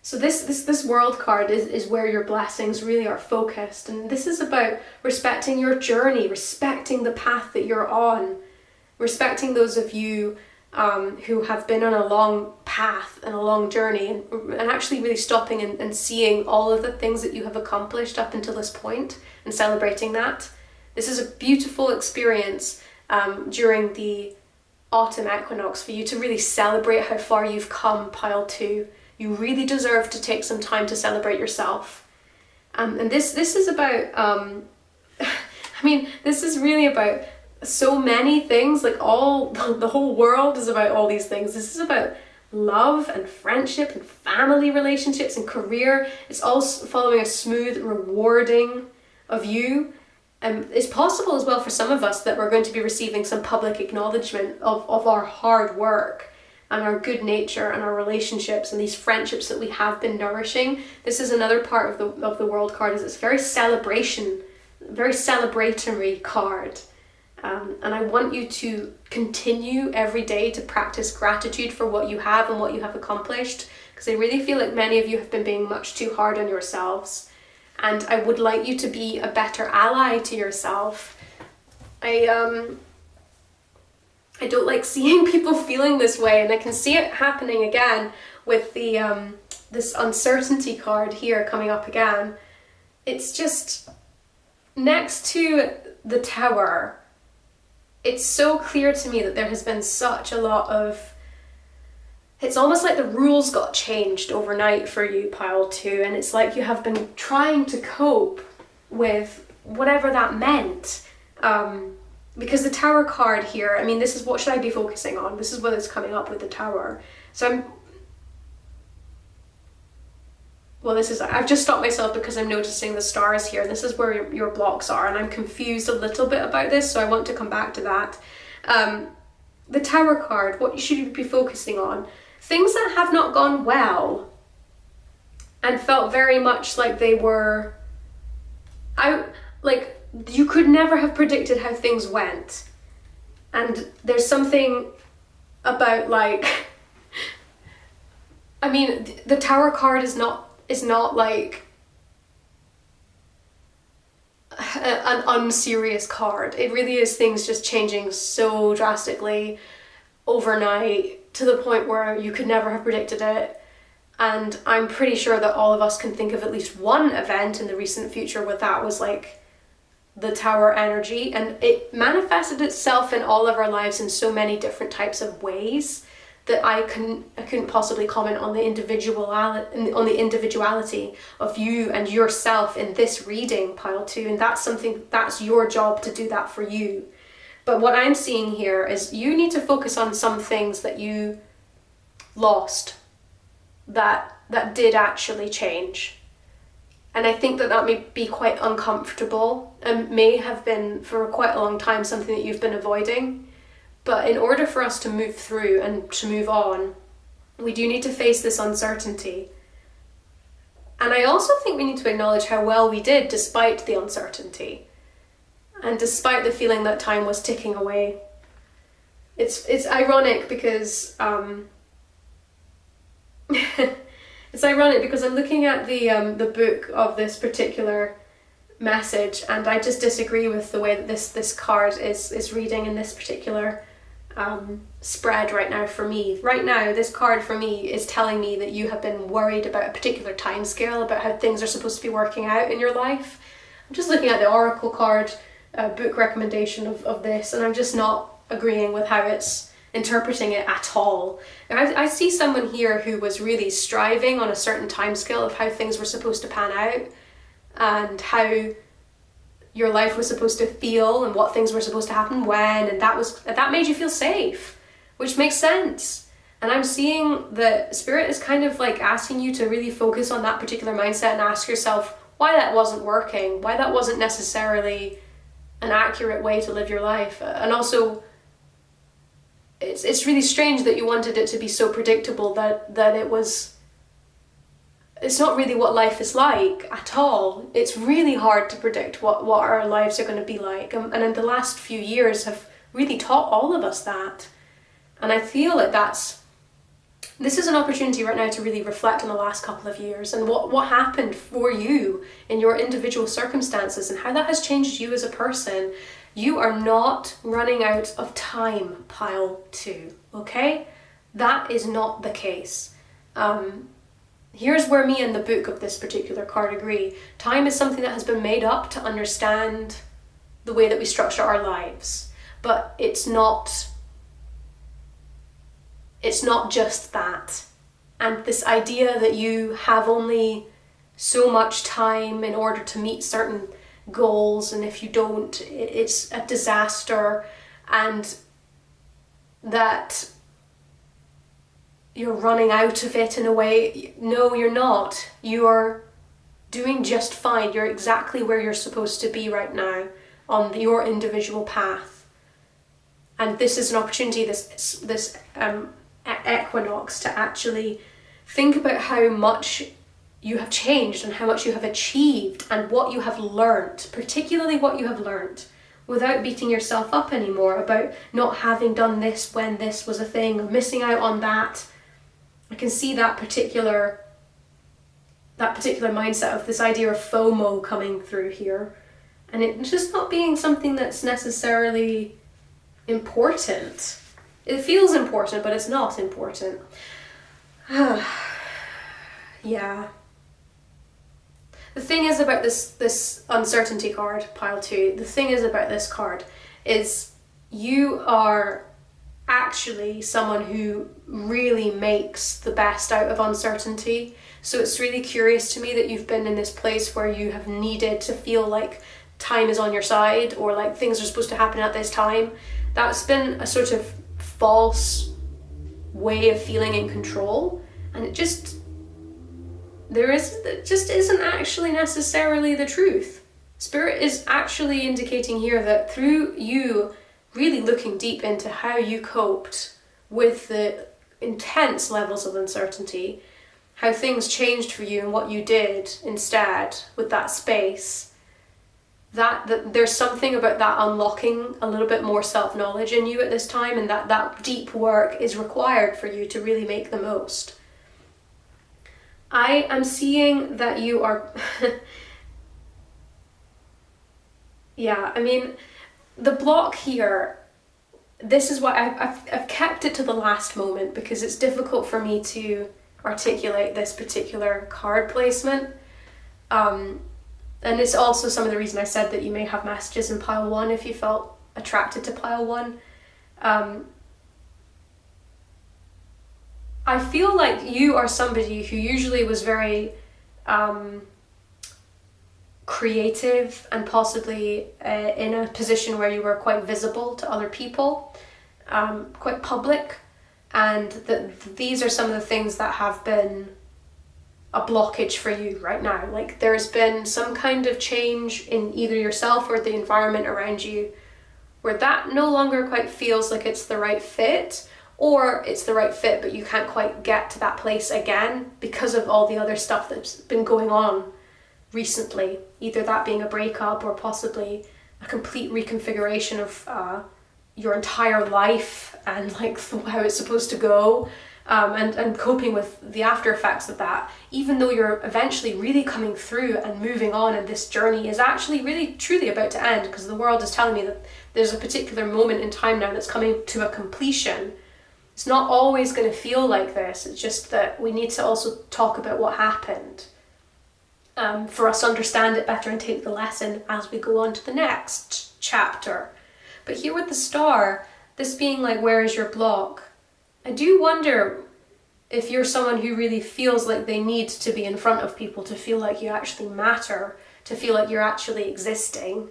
So this World card is where your blessings really are focused, and this is about respecting your journey, respecting the path that you're on, respecting those of you who have been on a long path and a long journey, and actually really stopping and seeing all of the things that you have accomplished up until this point and celebrating that. This is a beautiful experience during the Autumn Equinox for you to really celebrate how far you've come, pile 2. You really deserve to take some time to celebrate yourself. And this is about, this is really about so many things, like the whole world is about all these things. This is about love and friendship and family relationships and career. It's also following a smooth rewarding of you. It's possible as well for some of us that we're going to be receiving some public acknowledgement of our hard work and our good nature and our relationships and these friendships that we have been nourishing. This is another part of the World card, is it's very celebratory card. And I want you to continue every day to practice gratitude for what you have and what you have accomplished, because I really feel like many of you have been being much too hard on yourselves. And I would like you to be a better ally to yourself. I don't like seeing people feeling this way, and I can see it happening again with the this uncertainty card here coming up again. It's just next to the Tower. It's so clear to me that there has been such a lot of, it's almost like the rules got changed overnight for you, pile 2, and it's like you have been trying to cope with whatever that meant. Because the Tower card here, this is what should I be focusing on? This is what is coming up with the Tower. So I've just stopped myself because I'm noticing the stars here. This is where your blocks are, and I'm confused a little bit about this, so I want to come back to that. the Tower card, what should you be focusing on? Things that have not gone well and felt very much like they were out, like you could never have predicted how things went. And there's something about like, I mean, the Tower card is not like an unserious card. It really is things just changing so drastically overnight to the point where you could never have predicted it. And I'm pretty sure that all of us can think of at least one event in the recent future where that was like the Tower energy, and it manifested itself in all of our lives in so many different types of ways that I couldn't possibly comment on the individuality of you and yourself in this reading, pile 2, and that's your job to do that for you. But what I'm seeing here is you need to focus on some things that you lost that did actually change. And I think that may be quite uncomfortable and may have been for quite a long time something that you've been avoiding. But in order for us to move through and to move on, we do need to face this uncertainty. And I also think we need to acknowledge how well we did despite the uncertainty and despite the feeling that time was ticking away. It's ironic because it's ironic because I'm looking at the book of this particular message, and I just disagree with the way that this card is reading in this particular spread right now for me. Right now, this card for me is telling me that you have been worried about a particular time scale, about how things are supposed to be working out in your life. I'm just looking at the Oracle card book recommendation of this, and I'm just not agreeing with how it's interpreting it at all. I see someone here who was really striving on a certain time scale of how things were supposed to pan out and how your life was supposed to feel and what things were supposed to happen when, and that made you feel safe, which makes sense. And I'm seeing that Spirit is kind of like asking you to really focus on that particular mindset and ask yourself why that wasn't working, why that wasn't necessarily an accurate way to live your life. And also, it's really strange that you wanted it to be so predictable that it's not really what life is like at all. It's really hard to predict what our lives are going to be like. And in the last few years have really taught all of us that. And I feel like this is an opportunity right now to really reflect on the last couple of years and what happened for you in your individual circumstances and how that has changed you as a person. You are not running out of time, pile 2, okay? That is not the case. Here's where me and the book of this particular card agree. Time is something that has been made up to understand the way that we structure our lives. But it's not just that. And this idea that you have only so much time in order to meet certain goals, and if you don't, it's a disaster, and that you're running out of it in a way. No, you're not. You are doing just fine. You're exactly where you're supposed to be right now on your individual path. And this is an opportunity, this equinox, to actually think about how much you have changed and how much you have achieved and what you have learnt, particularly what you have learnt, without beating yourself up anymore about not having done this when this was a thing or missing out on that. I can see that particular mindset of this idea of FOMO coming through here, and it's just not being something that's necessarily important. It feels important, but it's not important. Yeah. The thing is about this uncertainty card, pile 2, the thing is about this card is you are actually someone who really makes the best out of uncertainty. So it's really curious to me that you've been in this place where you have needed to feel like time is on your side or like things are supposed to happen at this time. That's been a sort of false way of feeling in control, and it just isn't actually necessarily the truth. Spirit is actually indicating here that through you really looking deep into how you coped with the intense levels of uncertainty, how things changed for you and what you did instead with that space, that there's something about that unlocking a little bit more self-knowledge in you at this time, and that deep work is required for you to really make the most. I am seeing that you are yeah, I mean, the block here, this is why I've kept it to the last moment, because it's difficult for me to articulate this particular card placement. And it's also some of the reason I said that you may have messages in pile 1 if you felt attracted to pile 1. I feel like you are somebody who usually was very creative and possibly in a position where you were quite visible to other people, quite public, and that these are some of the things that have been a blockage for you right now. Like, there's been some kind of change in either yourself or the environment around you where that no longer quite feels like it's the right fit, or it's the right fit but you can't quite get to that place again because of all the other stuff that's been going on recently, either that being a breakup or possibly a complete reconfiguration of your entire life and like how it's supposed to go, and coping with the after effects of that, even though you're eventually really coming through and moving on, and this journey is actually really truly about to end, because the world is telling me that there's a particular moment in time now that's coming to a completion. It's not always going to feel like this. It's just that we need to also talk about what happened, for us to understand it better and take the lesson as we go on to the next chapter. But here with the star, this being like, where is your block? I do wonder if you're someone who really feels like they need to be in front of people to feel like you actually matter, to feel like you're actually existing.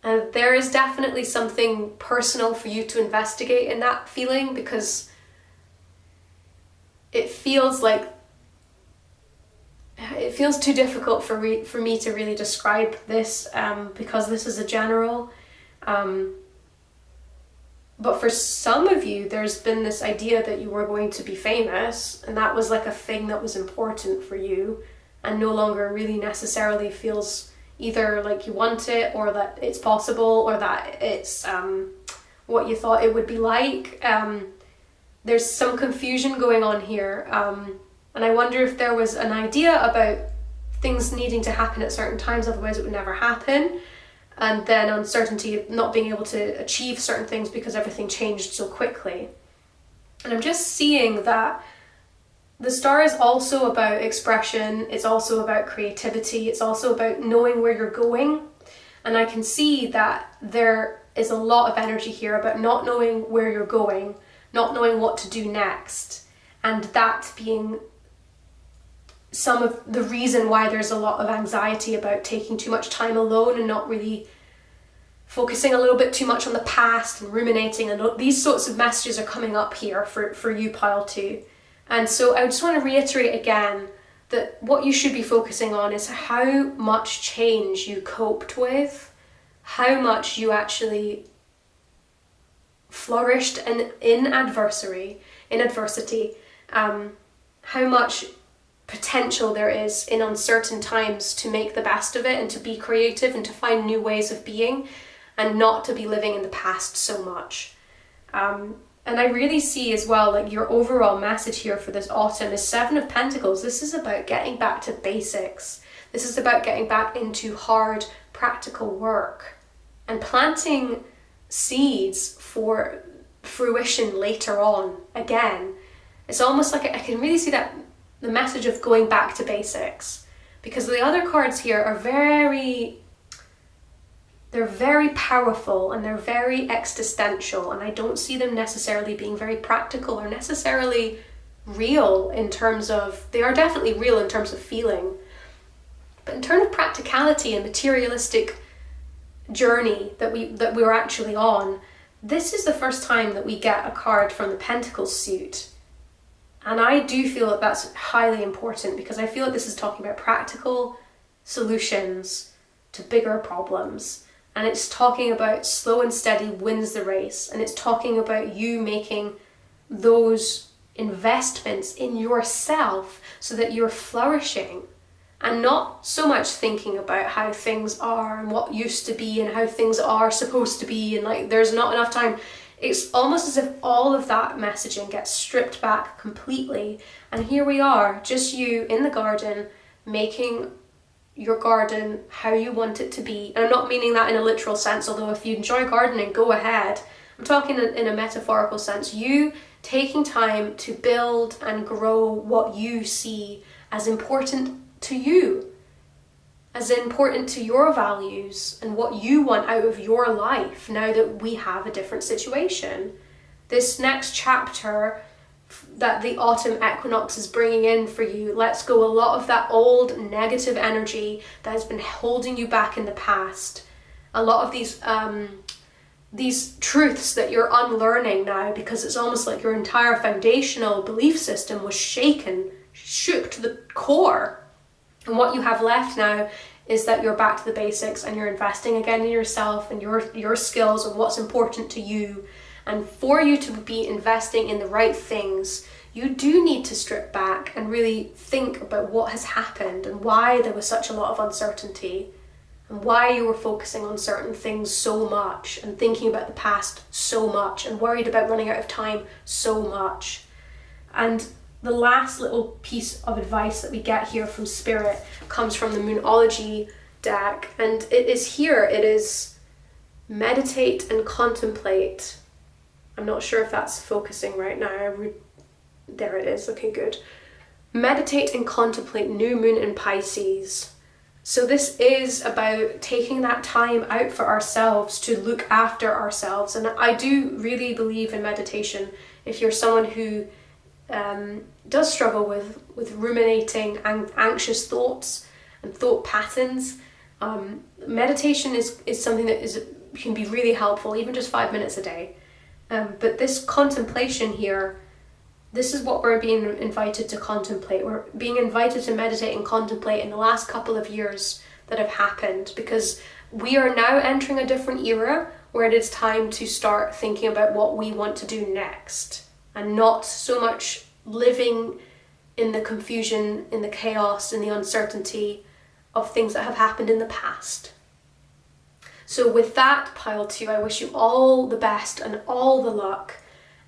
And there is definitely something personal for you to investigate in that feeling, because it feels like it feels too difficult for me to really describe this, because this is a general. But for some of you, there's been this idea that you were going to be famous, and that was like a thing that was important for you, and no longer really necessarily feels either like you want it, or that it's possible, or that it's what you thought it would be like. There's some confusion going on here, and I wonder if there was an idea about things needing to happen at certain times, otherwise it would never happen. And then uncertainty of not being able to achieve certain things because everything changed so quickly. And I'm just seeing that the star is also about expression, it's also about creativity, it's also about knowing where you're going. And I can see that there is a lot of energy here about not knowing where you're going, not knowing what to do next, and that being some of the reason why there's a lot of anxiety about taking too much time alone and not really focusing a little bit too much on the past and ruminating, and these sorts of messages are coming up here for you, pile 2. And so I just want to reiterate again that what you should be focusing on is how much change you coped with, how much you actually flourished in adversity, how much potential there is in uncertain times to make the best of it and to be creative and to find new ways of being, and not to be living in the past so much. And I really see as well, like, your overall message here for this autumn is 7 of Pentacles. This is about getting back to basics. This is about getting back into hard, practical work and planting seeds for fruition later on again. It's almost like I can really see that the message of going back to basics, because the other cards here are very powerful and they're very existential, and I don't see them necessarily being very practical or necessarily real in terms of, they are definitely real in terms of feeling, but in terms of practicality and materialistic journey that we're actually on, this is the first time that we get a card from the Pentacles suit. And I do feel that that's highly important, because I feel like this is talking about practical solutions to bigger problems. And it's talking about slow and steady wins the race. And it's talking about you making those investments in yourself so that you're flourishing, and not so much thinking about how things are and what used to be and how things are supposed to be, and like there's not enough time. It's almost as if all of that messaging gets stripped back completely, and here we are, just you in the garden, making your garden how you want it to be. And I'm not meaning that in a literal sense, although if you enjoy gardening, go ahead. I'm talking in a metaphorical sense. You taking time to build and grow what you see as important to you, as important to your values and what you want out of your life now that we have a different situation. This next chapter that the autumn equinox is bringing in for you lets go a lot of that old negative energy that has been holding you back in the past. A lot of these truths that you're unlearning now, because it's almost like your entire foundational belief system was shook to the core. And what you have left now is that you're back to the basics and you're investing again in yourself and your skills and what's important to you. And for you to be investing in the right things, you do need to strip back and really think about what has happened and why there was such a lot of uncertainty and why you were focusing on certain things so much and thinking about the past so much and worried about running out of time so much. And the last little piece of advice that we get here from Spirit comes from the Moonology deck, and it is meditate and contemplate. I'm not sure if that's focusing right now. There it is. Okay, good. Meditate and contemplate new moon in Pisces. So this is about taking that time out for ourselves to look after ourselves. And I do really believe in meditation. If you're someone who does struggle with ruminating and anxious thoughts and thought patterns, meditation is something that can be really helpful, even just 5 minutes a day. But this contemplation here, this is what we're being invited to contemplate. We're being invited to meditate and contemplate in the last couple of years that have happened, because we are now entering a different era where it is time to start thinking about what we want to do next, and not so much living in the confusion, in the chaos, in the uncertainty of things that have happened in the past. So with that, pile 2, I wish you all the best and all the luck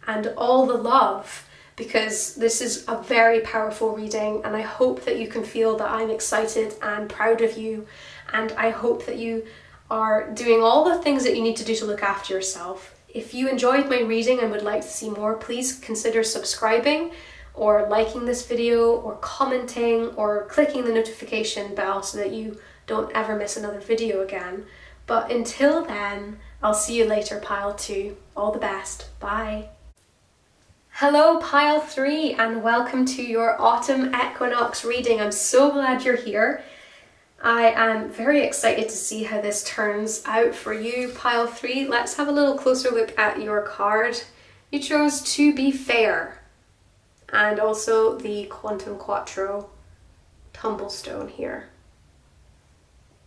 and all the love, because this is a very powerful reading, and I hope that you can feel that I'm excited and proud of you, and I hope that you are doing all the things that you need to do to look after yourself. If you enjoyed my reading and would like to see more, please consider subscribing or liking this video or commenting or clicking the notification bell so that you don't ever miss another video again. But until then, I'll see you later, pile 2. All the best. Bye. Hello, pile 3, and welcome to your autumn equinox reading. I'm so glad you're here. I am very excited to see how this turns out for you, pile 3. Let's have a little closer look at your card. You chose To Be Fair, and also the Quantum Quattro Tumblestone here.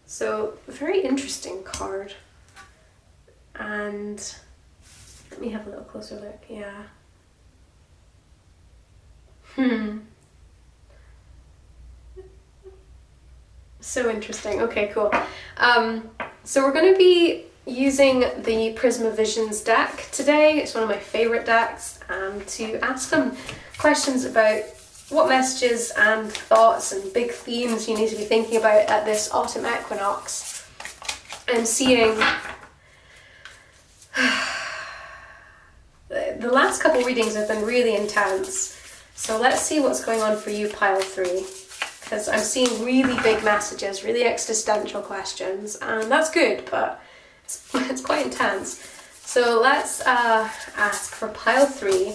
So, a very interesting card. And let me have a little closer look, yeah. So interesting. Okay, cool. So we're going to be using the Prisma Visions deck today. It's one of my favorite decks, to ask some questions about what messages and thoughts and big themes you need to be thinking about at this autumn equinox. And seeing the last couple readings have been really intense. So let's see what's going on for you, pile 3. Because I'm seeing really big messages, really existential questions, and that's good, but it's quite intense. So let's ask for pile 3,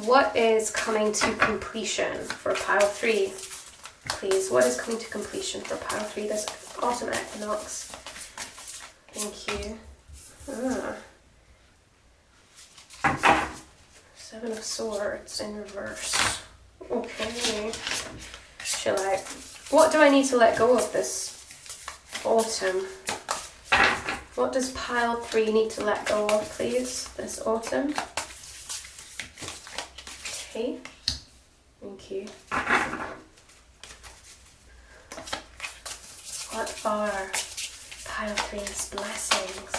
what is coming to completion for pile 3? Please, what is coming to completion for pile 3 this autumn equinox? Thank you. 7 of Swords in reverse. Okay. What do I need to let go of this autumn. What does pile 3 need to let go of, please, this autumn? Okay, thank you. What are pile 3's blessings?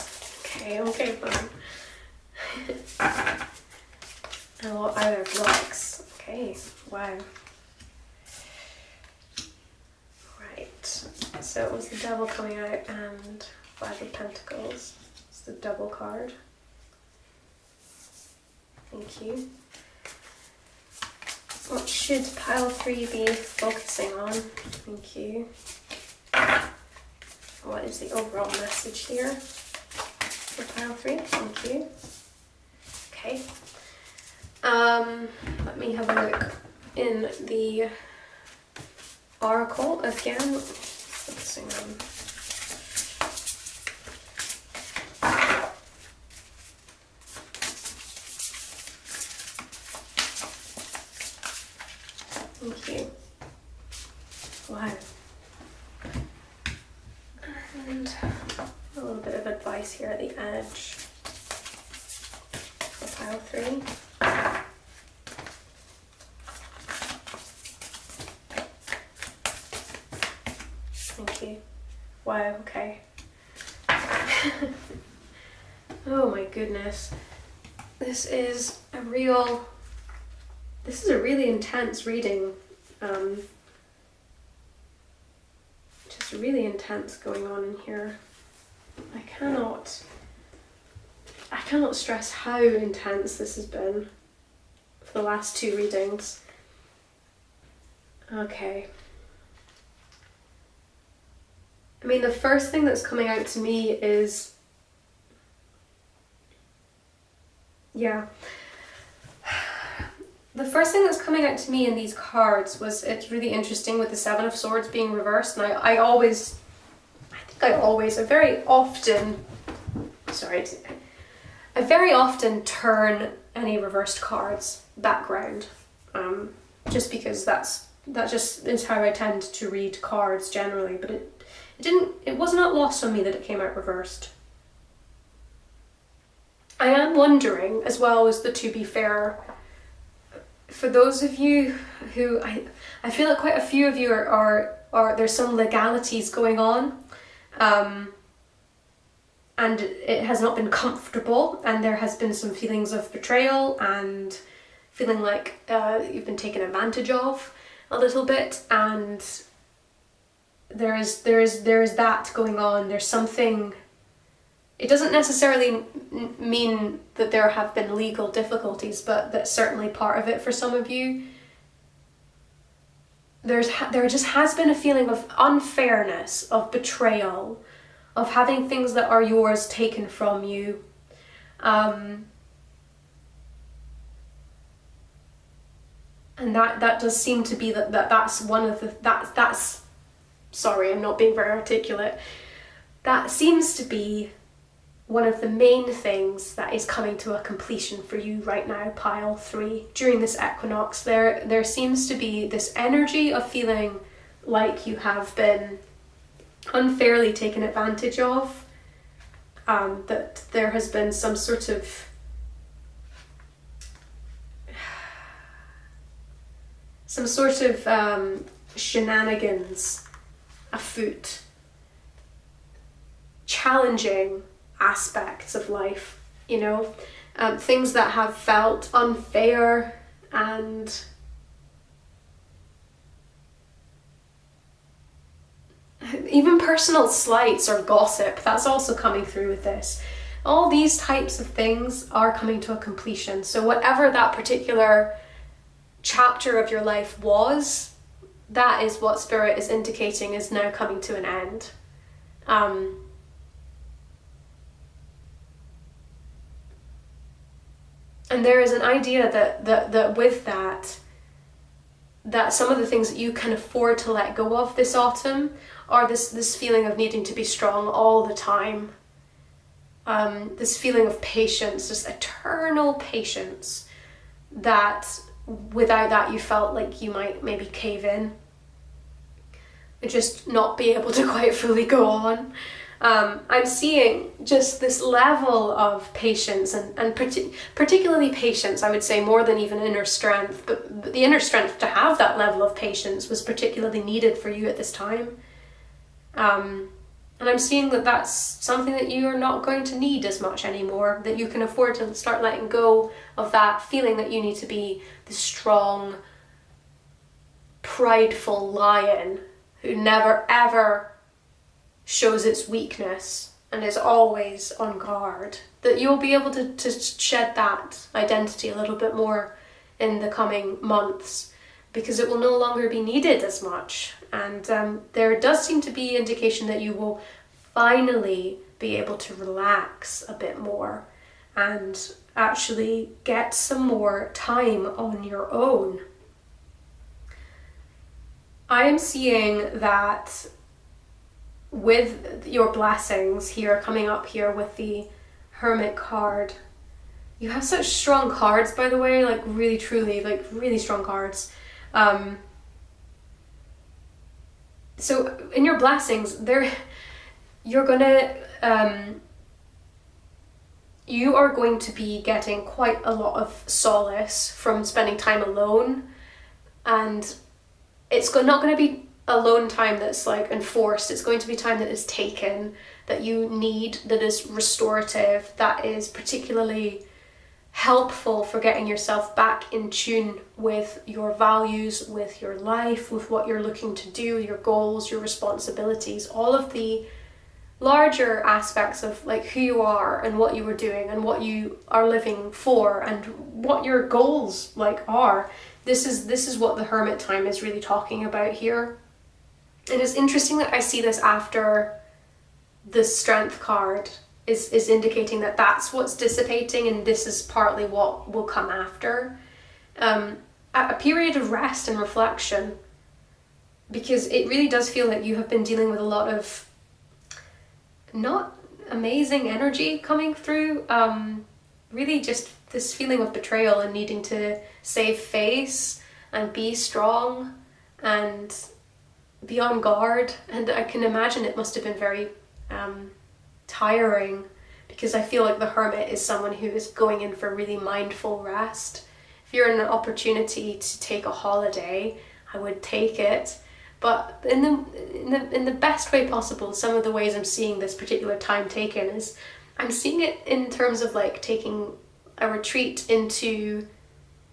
Okay, fine. And what are their blocks? Okay, wow. Right, so it was the devil coming out and 5 of Pentacles. It's the double card. Thank you. What should pile 3 be focusing on? Thank you. What is the overall message here for pile 3? Thank you. Okay. Let me have a look in the Oracle again. Focusing on. Thank you. Wow. And a little bit of advice here at the edge for pile 3. Thank you. Wow, okay. Oh my goodness. This is a really intense reading. Just really intense going on in here. I cannot stress how intense this has been for the last 2 readings. Okay. I mean, the first thing that's coming out to me is, the first thing that's coming out to me in these cards was, it's really interesting with the 7 of Swords being reversed, and I very often turn any reversed cards background, just because that just is how I tend to read cards generally, but it was not lost on me that it came out reversed. I am wondering, as well as the to be fair, for those of you who, I feel like quite a few of you are there's some legalities going on, and it has not been comfortable, and there has been some feelings of betrayal and feeling like you've been taken advantage of a little bit, and there is that going on. There's something. It doesn't necessarily mean that there have been legal difficulties, but that's certainly part of it for some of you. There just has been a feeling of unfairness, of betrayal, of having things that are yours taken from you. And that does seem to be that's one of the, that's sorry, I'm not being very articulate. That seems to be one of the main things that is coming to a completion for you right now, pile 3. During this equinox, there seems to be this energy of feeling like you have been unfairly taken advantage of, that there has been some sort of shenanigans afoot, challenging aspects of life, things that have felt unfair, and even personal slights or gossip. That's also coming through with this. All these types of things are coming to a completion. So whatever that particular chapter of your life was, that is what Spirit is indicating is now coming to an end. And there is an idea that with that some of the things that you can afford to let go of this autumn are this feeling of needing to be strong all the time. This feeling of patience, this eternal patience, that without that you felt like you might maybe cave in. just not be able to quite fully go on. I'm seeing just this level of patience and particularly patience, I would say, more than even inner strength, but the inner strength to have that level of patience was particularly needed for you at this time. And I'm seeing that that's something that you are not going to need as much anymore, that you can afford to start letting go of that feeling that you need to be the strong, prideful lion who never ever shows its weakness and is always on guard. That you'll be able to shed that identity a little bit more in the coming months, because it will no longer be needed as much. And there does seem to be indication that you will finally be able to relax a bit more and actually get some more time on your own. I am seeing that with your blessings here, coming up here with the Hermit card. You have such strong cards, by the way, like really, truly, like really strong cards. So in your blessings, you are going to be getting quite a lot of solace from spending time alone, and it's not going to be alone time that's like enforced. It's going to be time that is taken, that you need, that is restorative, that is particularly helpful for getting yourself back in tune with your values, with your life, with what you're looking to do, your goals, your responsibilities, all of the larger aspects of like who you are and what you are doing and what you are living for and what your goals like are. This is what the Hermit time is really talking about here. It is interesting that I see this after the Strength card is indicating that that's what's dissipating, and this is partly what will come after. A period of rest and reflection, because it really does feel like you have been dealing with a lot of not amazing energy coming through. Really just this feeling of betrayal and needing to save face and be strong and be on guard. And I can imagine it must have been very tiring, because I feel like the Hermit is someone who is going in for really mindful rest. If you're in an opportunity to take a holiday, I would take it. But in the best way possible, some of the ways I'm seeing this particular time taken is I'm seeing it in terms of like taking a retreat into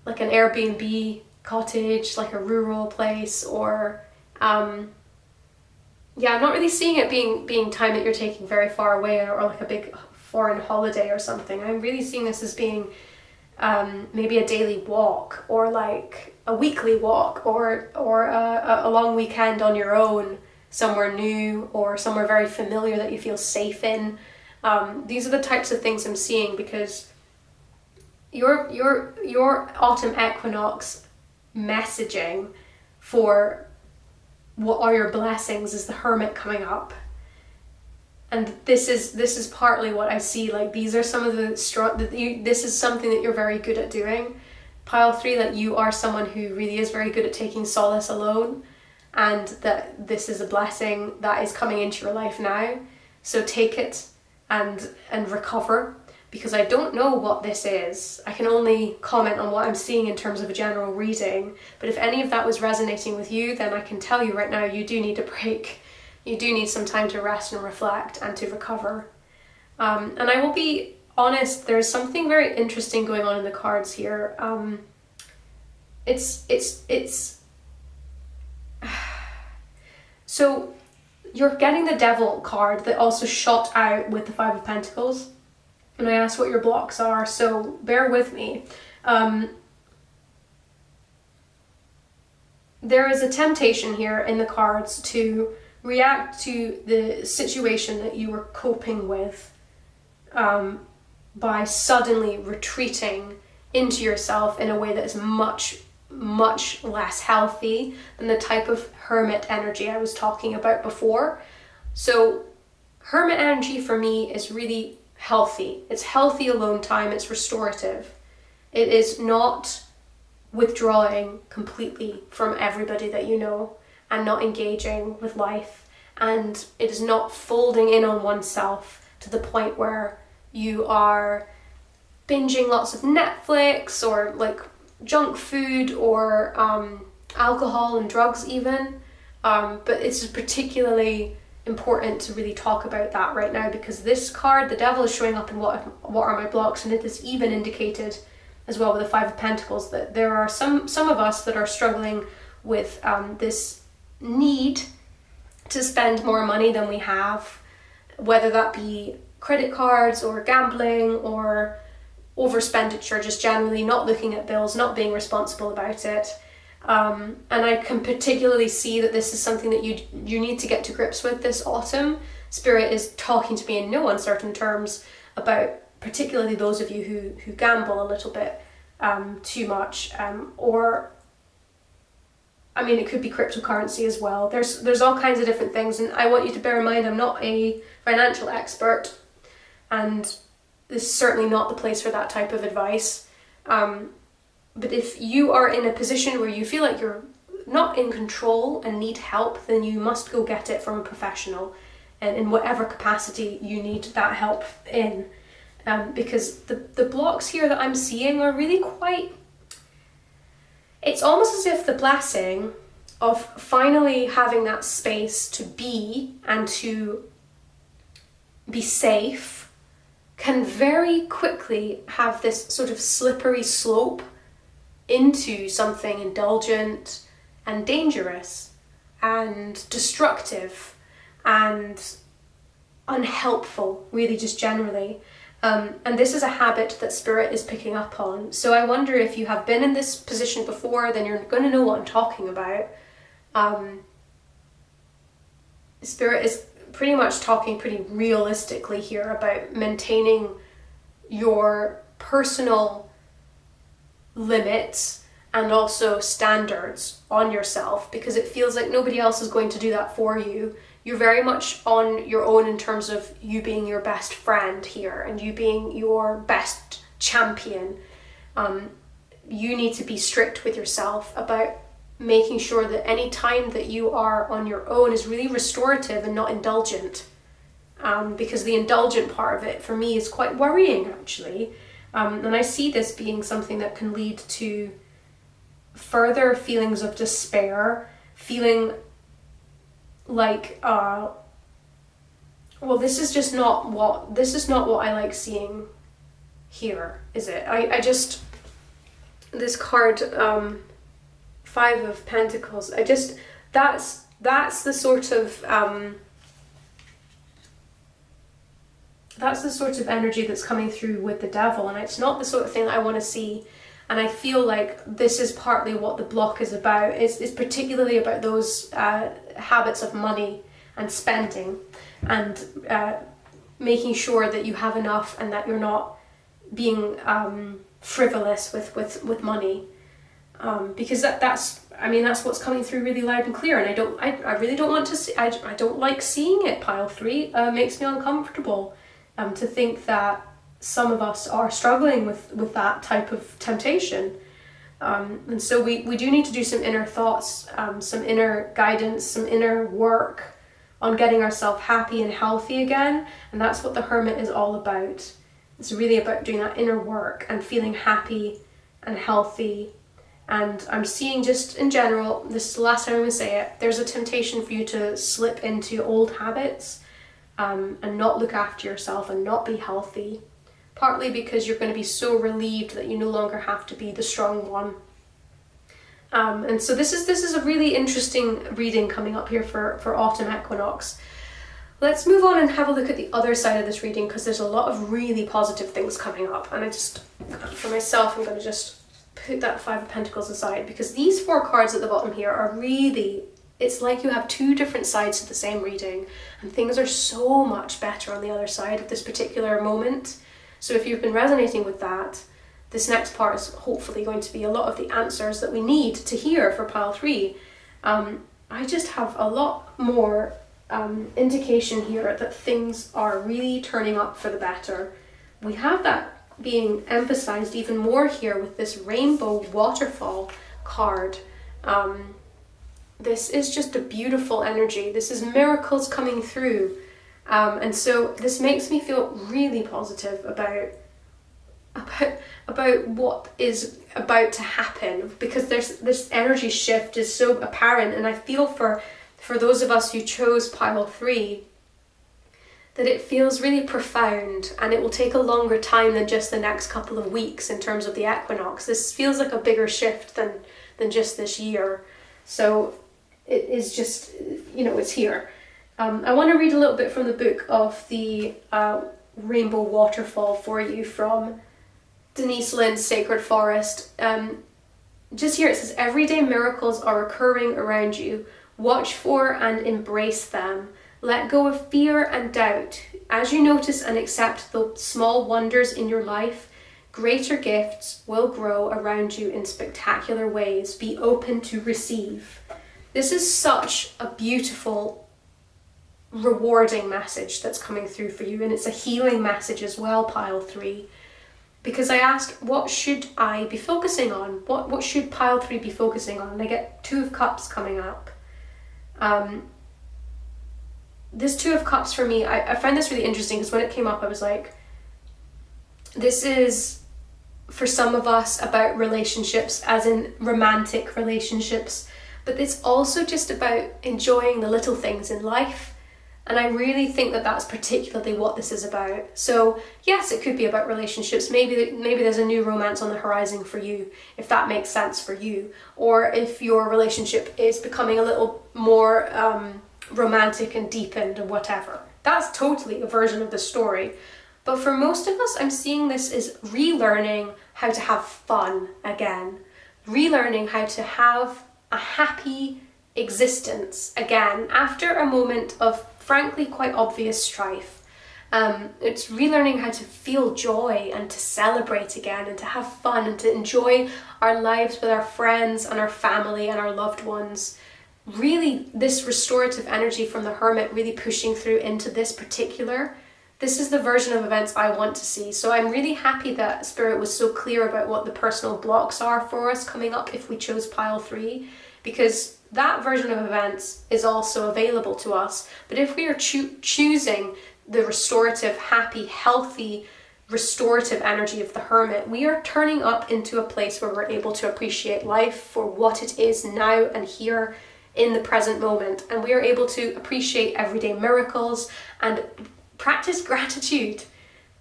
like an Airbnb cottage, like a rural place, or I'm not really seeing it being time that you're taking very far away, or like a big foreign holiday or something. I'm really seeing this as being maybe a daily walk, or like a weekly walk, or a long weekend on your own, somewhere new or somewhere very familiar that you feel safe in. These are the types of things I'm seeing, because your Autumn Equinox messaging for what are your blessings is the Hermit coming up. And this is partly what I see. Like, these are some of the strong, this is something that you're very good at doing. Pile 3, that you are someone who really is very good at taking solace alone, and that this is a blessing that is coming into your life now. So take it and recover, because I don't know what this is. I can only comment on what I'm seeing in terms of a general reading. But if any of that was resonating with you, then I can tell you right now, you do need a break. You do need some time to rest and reflect and to recover. And I will be honest, there's something very interesting going on in the cards here. So you're getting the Devil card that also shot out with the Five of Pentacles. And I asked what your blocks are, so bear with me. There is a temptation here in the cards to react to the situation that you were coping with by suddenly retreating into yourself in a way that is much, much less healthy than the type of Hermit energy I was talking about before. So Hermit energy for me is really healthy. It's healthy alone time. It's restorative. It is not withdrawing completely from everybody that you know. and not engaging with life. And it is not folding in on oneself to the point where you are binging lots of Netflix or like junk food or alcohol and drugs even. But it's particularly important to really talk about that right now, because this card, the devil, is showing up in what are my blocks, and it is even indicated as well with the Five of Pentacles that there are some of us that are struggling with this need to spend more money than we have, whether that be credit cards or gambling or overspenditure, just generally not looking at bills, not being responsible about it. And I can particularly see that this is something that you need to get to grips with this autumn. Spirit is talking to me in no uncertain terms about particularly those of you who gamble a little bit too much, or I mean, it could be cryptocurrency as well. There's all kinds of different things, and I want you to bear in mind I'm not a financial expert, and this is certainly not the place for that type of advice. But if you are in a position where you feel like you're not in control and need help, then you must go get it from a professional, and in whatever capacity you need that help in. Because the blocks here that I'm seeing are really quite... It's almost as if the blessing of finally having that space to be and to be safe can very quickly have this sort of slippery slope into something indulgent and dangerous and destructive and unhelpful, really, just generally. And this is a habit that Spirit is picking up on. So I wonder if you have been in this position before, then you're going to know what I'm talking about. Spirit is pretty much talking pretty realistically here about maintaining your personal limits and also standards on yourself, because it feels like nobody else is going to do that for you. You're very much on your own in terms of you being your best friend here and you being your best champion. You need to be strict with yourself about making sure that any time that you are on your own is really restorative and not indulgent. Because the indulgent part of it for me is quite worrying, actually. And I see this being something that can lead to further feelings of despair, feeling like, well, this is not what I like seeing here, is it? I just, this card, Five of Pentacles, that's the sort of, that's the sort of energy that's coming through with the devil, and it's not the sort of thing that I want to see. And I feel like this is partly what the block is about. It's particularly about those habits of money and spending, and making sure that you have enough and that you're not being frivolous with money, because that's what's coming through really loud and clear. And I really don't want to see. I don't like seeing it. Pile 3 makes me uncomfortable. To think that some of us are struggling with that type of temptation. And so we do need to do some inner thoughts, some inner guidance, some inner work on getting ourselves happy and healthy again. And that's what the Hermit is all about. It's really about doing that inner work and feeling happy and healthy. And I'm seeing, just in general, this is the last time I'm going to say it, there's a temptation for you to slip into old habits, and not look after yourself and not be healthy. Partly because you're going to be so relieved that you no longer have to be the strong one. And so this is a really interesting reading coming up here for Autumn Equinox. Let's move on and have a look at the other side of this reading, because there's a lot of really positive things coming up. And for myself, I'm going to just put that Five of Pentacles aside, because these 4 cards at the bottom here are really... It's like you have 2 different sides to the same reading, and things are so much better on the other side of this particular moment. So if you've been resonating with that, this next part is hopefully going to be a lot of the answers that we need to hear for pile 3. I just have a lot more indication here that things are really turning up for the better. We have that being emphasized even more here with this rainbow waterfall card. this is just a beautiful energy. This is miracles coming through. And so this makes me feel really positive about what is about to happen, because this energy shift is so apparent. And I feel for those of us who chose pile 3, that it feels really profound, and it will take a longer time than just the next couple of weeks in terms of the equinox. This feels like a bigger shift than just this year. So it is just, it's here. I want to read a little bit from the book of the Rainbow Waterfall for you from Denise Lynn's Sacred Forest. Just here it says, everyday miracles are occurring around you. Watch for and embrace them. Let go of fear and doubt. As you notice and accept the small wonders in your life, greater gifts will grow around you in spectacular ways. Be open to receive. This is such a beautiful, rewarding message that's coming through for you, and it's a healing message as well, pile 3. Because I asked, what should I be focusing on? What should pile 3 be focusing on? And I get 2 of Cups coming up. This 2 of Cups for me, I find this really interesting, because when it came up I was like, this is for some of us about relationships, as in romantic relationships, but it's also just about enjoying the little things in life. And I really think that that's particularly what this is about. So yes, it could be about relationships. Maybe there's a new romance on the horizon for you, if that makes sense for you. Or if your relationship is becoming a little more romantic and deepened or whatever. That's totally a version of the story. But for most of us, I'm seeing this as relearning how to have fun again. Relearning how to have a happy existence again after a moment of frankly quite obvious strife. It's relearning how to feel joy and to celebrate again and to have fun and to enjoy our lives with our friends and our family and our loved ones. Really, this restorative energy from the Hermit really pushing through into this is the version of events I want to see. So I'm really happy that Spirit was so clear about what the personal blocks are for us coming up if we chose pile 3, because that version of events is also available to us. But if we are choosing the restorative, happy, healthy, restorative energy of the Hermit, we are turning up into a place where we're able to appreciate life for what it is now and here in the present moment. And we are able to appreciate everyday miracles and practice gratitude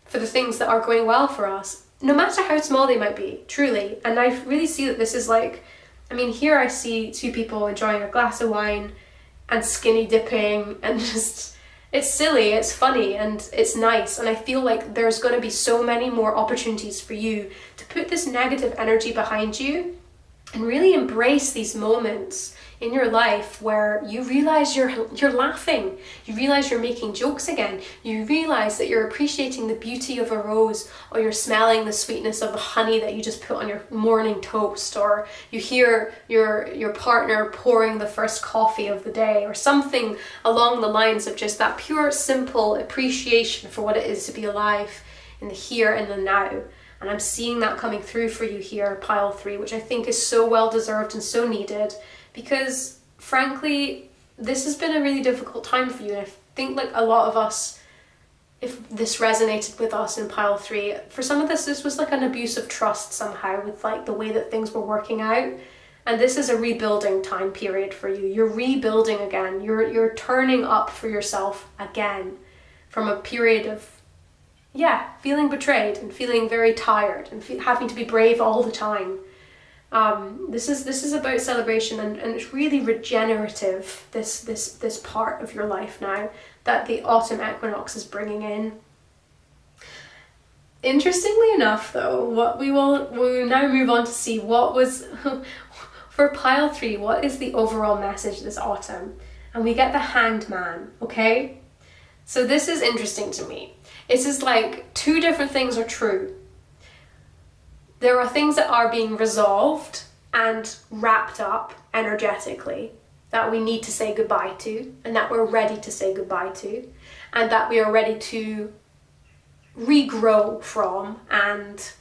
for the things that are going well for us, no matter how small they might be, truly. And I really see that this is like, here I see 2 people enjoying a glass of wine and skinny dipping, and just, it's silly, it's funny, and it's nice. And I feel like there's going to be so many more opportunities for you to put this negative energy behind you and really embrace these moments in your life where you realize you're laughing, you realize you're making jokes again, you realize that you're appreciating the beauty of a rose, or you're smelling the sweetness of the honey that you just put on your morning toast, or you hear your partner pouring the first coffee of the day, or something along the lines of just that pure, simple appreciation for what it is to be alive in the here and the now. And I'm seeing that coming through for you here, pile 3, which I think is so well deserved and so needed, because frankly, this has been a really difficult time for you. And I think like a lot of us, if this resonated with us in pile 3, for some of us, this was like an abuse of trust somehow with like the way that things were working out. And this is a rebuilding time period for you. You're rebuilding again. You're turning up for yourself again from a period of feeling betrayed and feeling very tired and having to be brave all the time. This is about celebration, and it's really regenerative, this part of your life now that the autumn equinox is bringing in. Interestingly enough though, what we will now move on to see what was for pile 3, what is the overall message this autumn? And we get the Hanged Man, okay? So this is interesting to me. It's just like 2 different things are true. There are things that are being resolved and wrapped up energetically that we need to say goodbye to, and that we're ready to say goodbye to, and that we are ready to regrow from and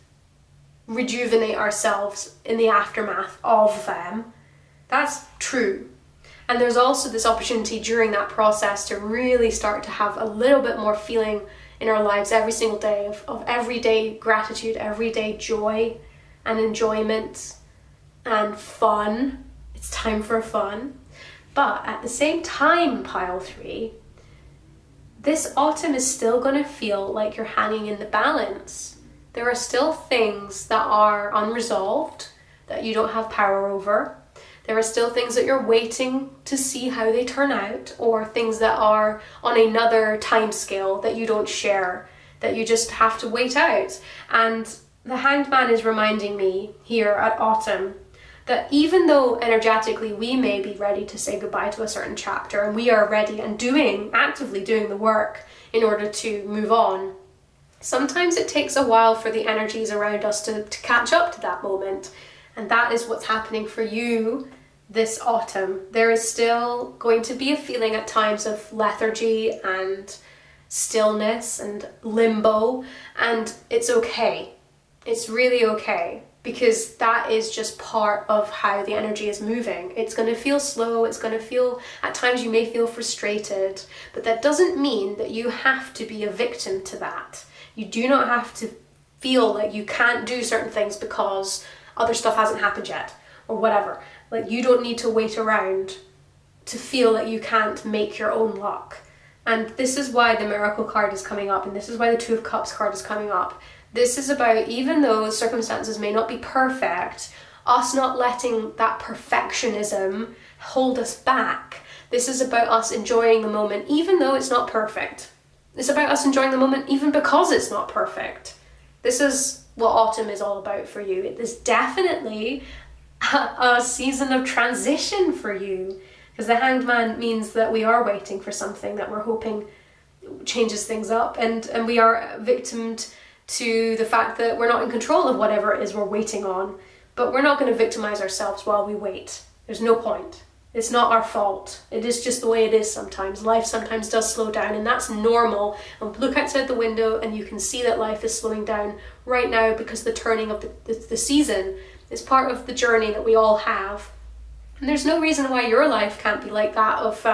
rejuvenate ourselves in the aftermath of them. That's true. And there's also this opportunity during that process to really start to have a little bit more feeling in our lives every single day of everyday gratitude, everyday joy and enjoyment and fun. It's time for fun. But at the same time, pile 3, this autumn is still going to feel like you're hanging in the balance. There are still things that are unresolved that you don't have power over. There are still things that you're waiting to see how they turn out, or things that are on another time scale that you don't share, that you just have to wait out. And the Hanged Man is reminding me here at autumn that even though energetically we may be ready to say goodbye to a certain chapter, and we are ready and actively doing the work in order to move on, sometimes it takes a while for the energies around us to catch up to that moment. And that is what's happening for you this autumn. There is still going to be a feeling at times of lethargy and stillness and limbo, and it's okay. It's really okay, because that is just part of how the energy is moving. It's going to feel slow, it's going to feel, at times you may feel frustrated, but that doesn't mean that you have to be a victim to that. You do not have to feel like you can't do certain things because other stuff hasn't happened yet, or whatever. Like, you don't need to wait around to feel that you can't make your own luck. And this is why the Miracle card is coming up, and this is why the Two of Cups card is coming up. This is about, even though circumstances may not be perfect, us not letting that perfectionism hold us back. This is about us enjoying the moment, even though it's not perfect. It's about us enjoying the moment even because it's not perfect. This is what autumn is all about for you. It is definitely a season of transition for you, because the Hanged Man means that we are waiting for something that we're hoping changes things up, and we are victimed to the fact that we're not in control of whatever it is we're waiting on. But we're not going to victimize ourselves while we wait. There's no point. It's not our fault. It is just the way it is sometimes. Life sometimes does slow down, and that's normal. And look outside the window and you can see that life is slowing down right now, because the turning of the season is part of the journey that we all have. And there's no reason why your life can't be like that of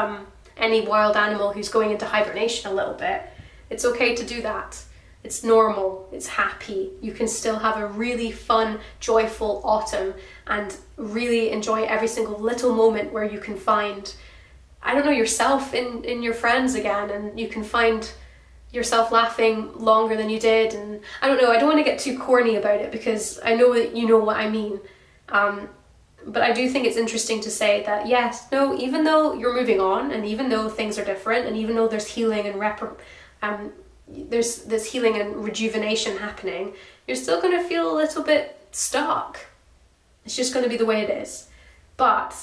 any wild animal who's going into hibernation a little bit. It's okay to do that. It's normal, it's happy. You can still have a really fun, joyful autumn and really enjoy every single little moment where you can find, I don't know, yourself in your friends again, and you can find yourself laughing longer than you did. And I don't know, I don't want to get too corny about it, because I know that you know what I mean. But I do think it's interesting to say that yes, no, even though you're moving on, and even though things are different, and even though there's healing and there's this healing and rejuvenation happening, you're still going to feel a little bit stuck. It's just going to be the way it is. But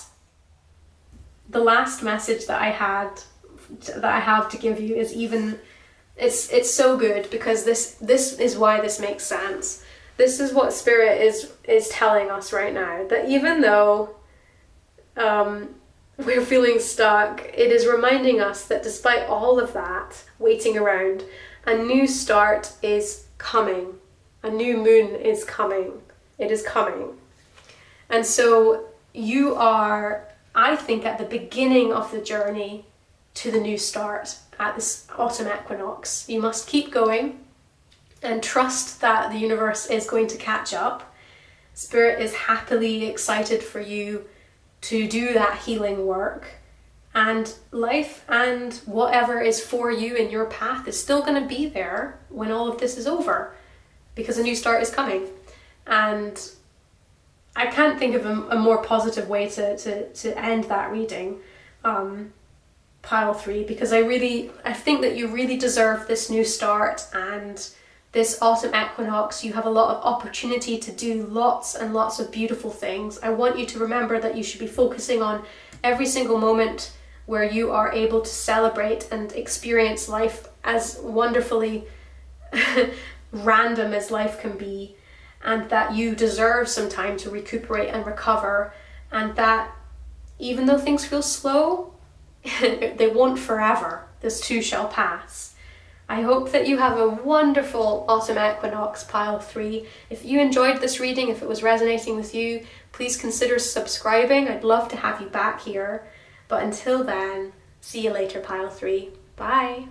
the last message that I have to give you is it's so good, because this is why this makes sense. This is what Spirit is telling us right now, that even though we're feeling stuck, it is reminding us that despite all of that waiting around, a new start is coming. A new moon is coming. It is coming. And so you are, I think, at the beginning of the journey to the new start at this autumn equinox. You must keep going and trust that the universe is going to catch up. Spirit is happily excited for you to do that healing work. And life and whatever is for you in your path is still going to be there when all of this is over, because a new start is coming. And I can't think of a more positive way to end that reading, pile 3, because I think that you really deserve this new start, and this autumn equinox, you have a lot of opportunity to do lots and lots of beautiful things. I want you to remember that you should be focusing on every single moment where you are able to celebrate and experience life as wonderfully random as life can be, and that you deserve some time to recuperate and recover, and that even though things feel slow, they won't forever. This too shall pass. I hope that you have a wonderful autumn equinox, pile 3. If you enjoyed this reading, if it was resonating with you, please consider subscribing. I'd love to have you back here. But until then, see you later, pile 3. Bye.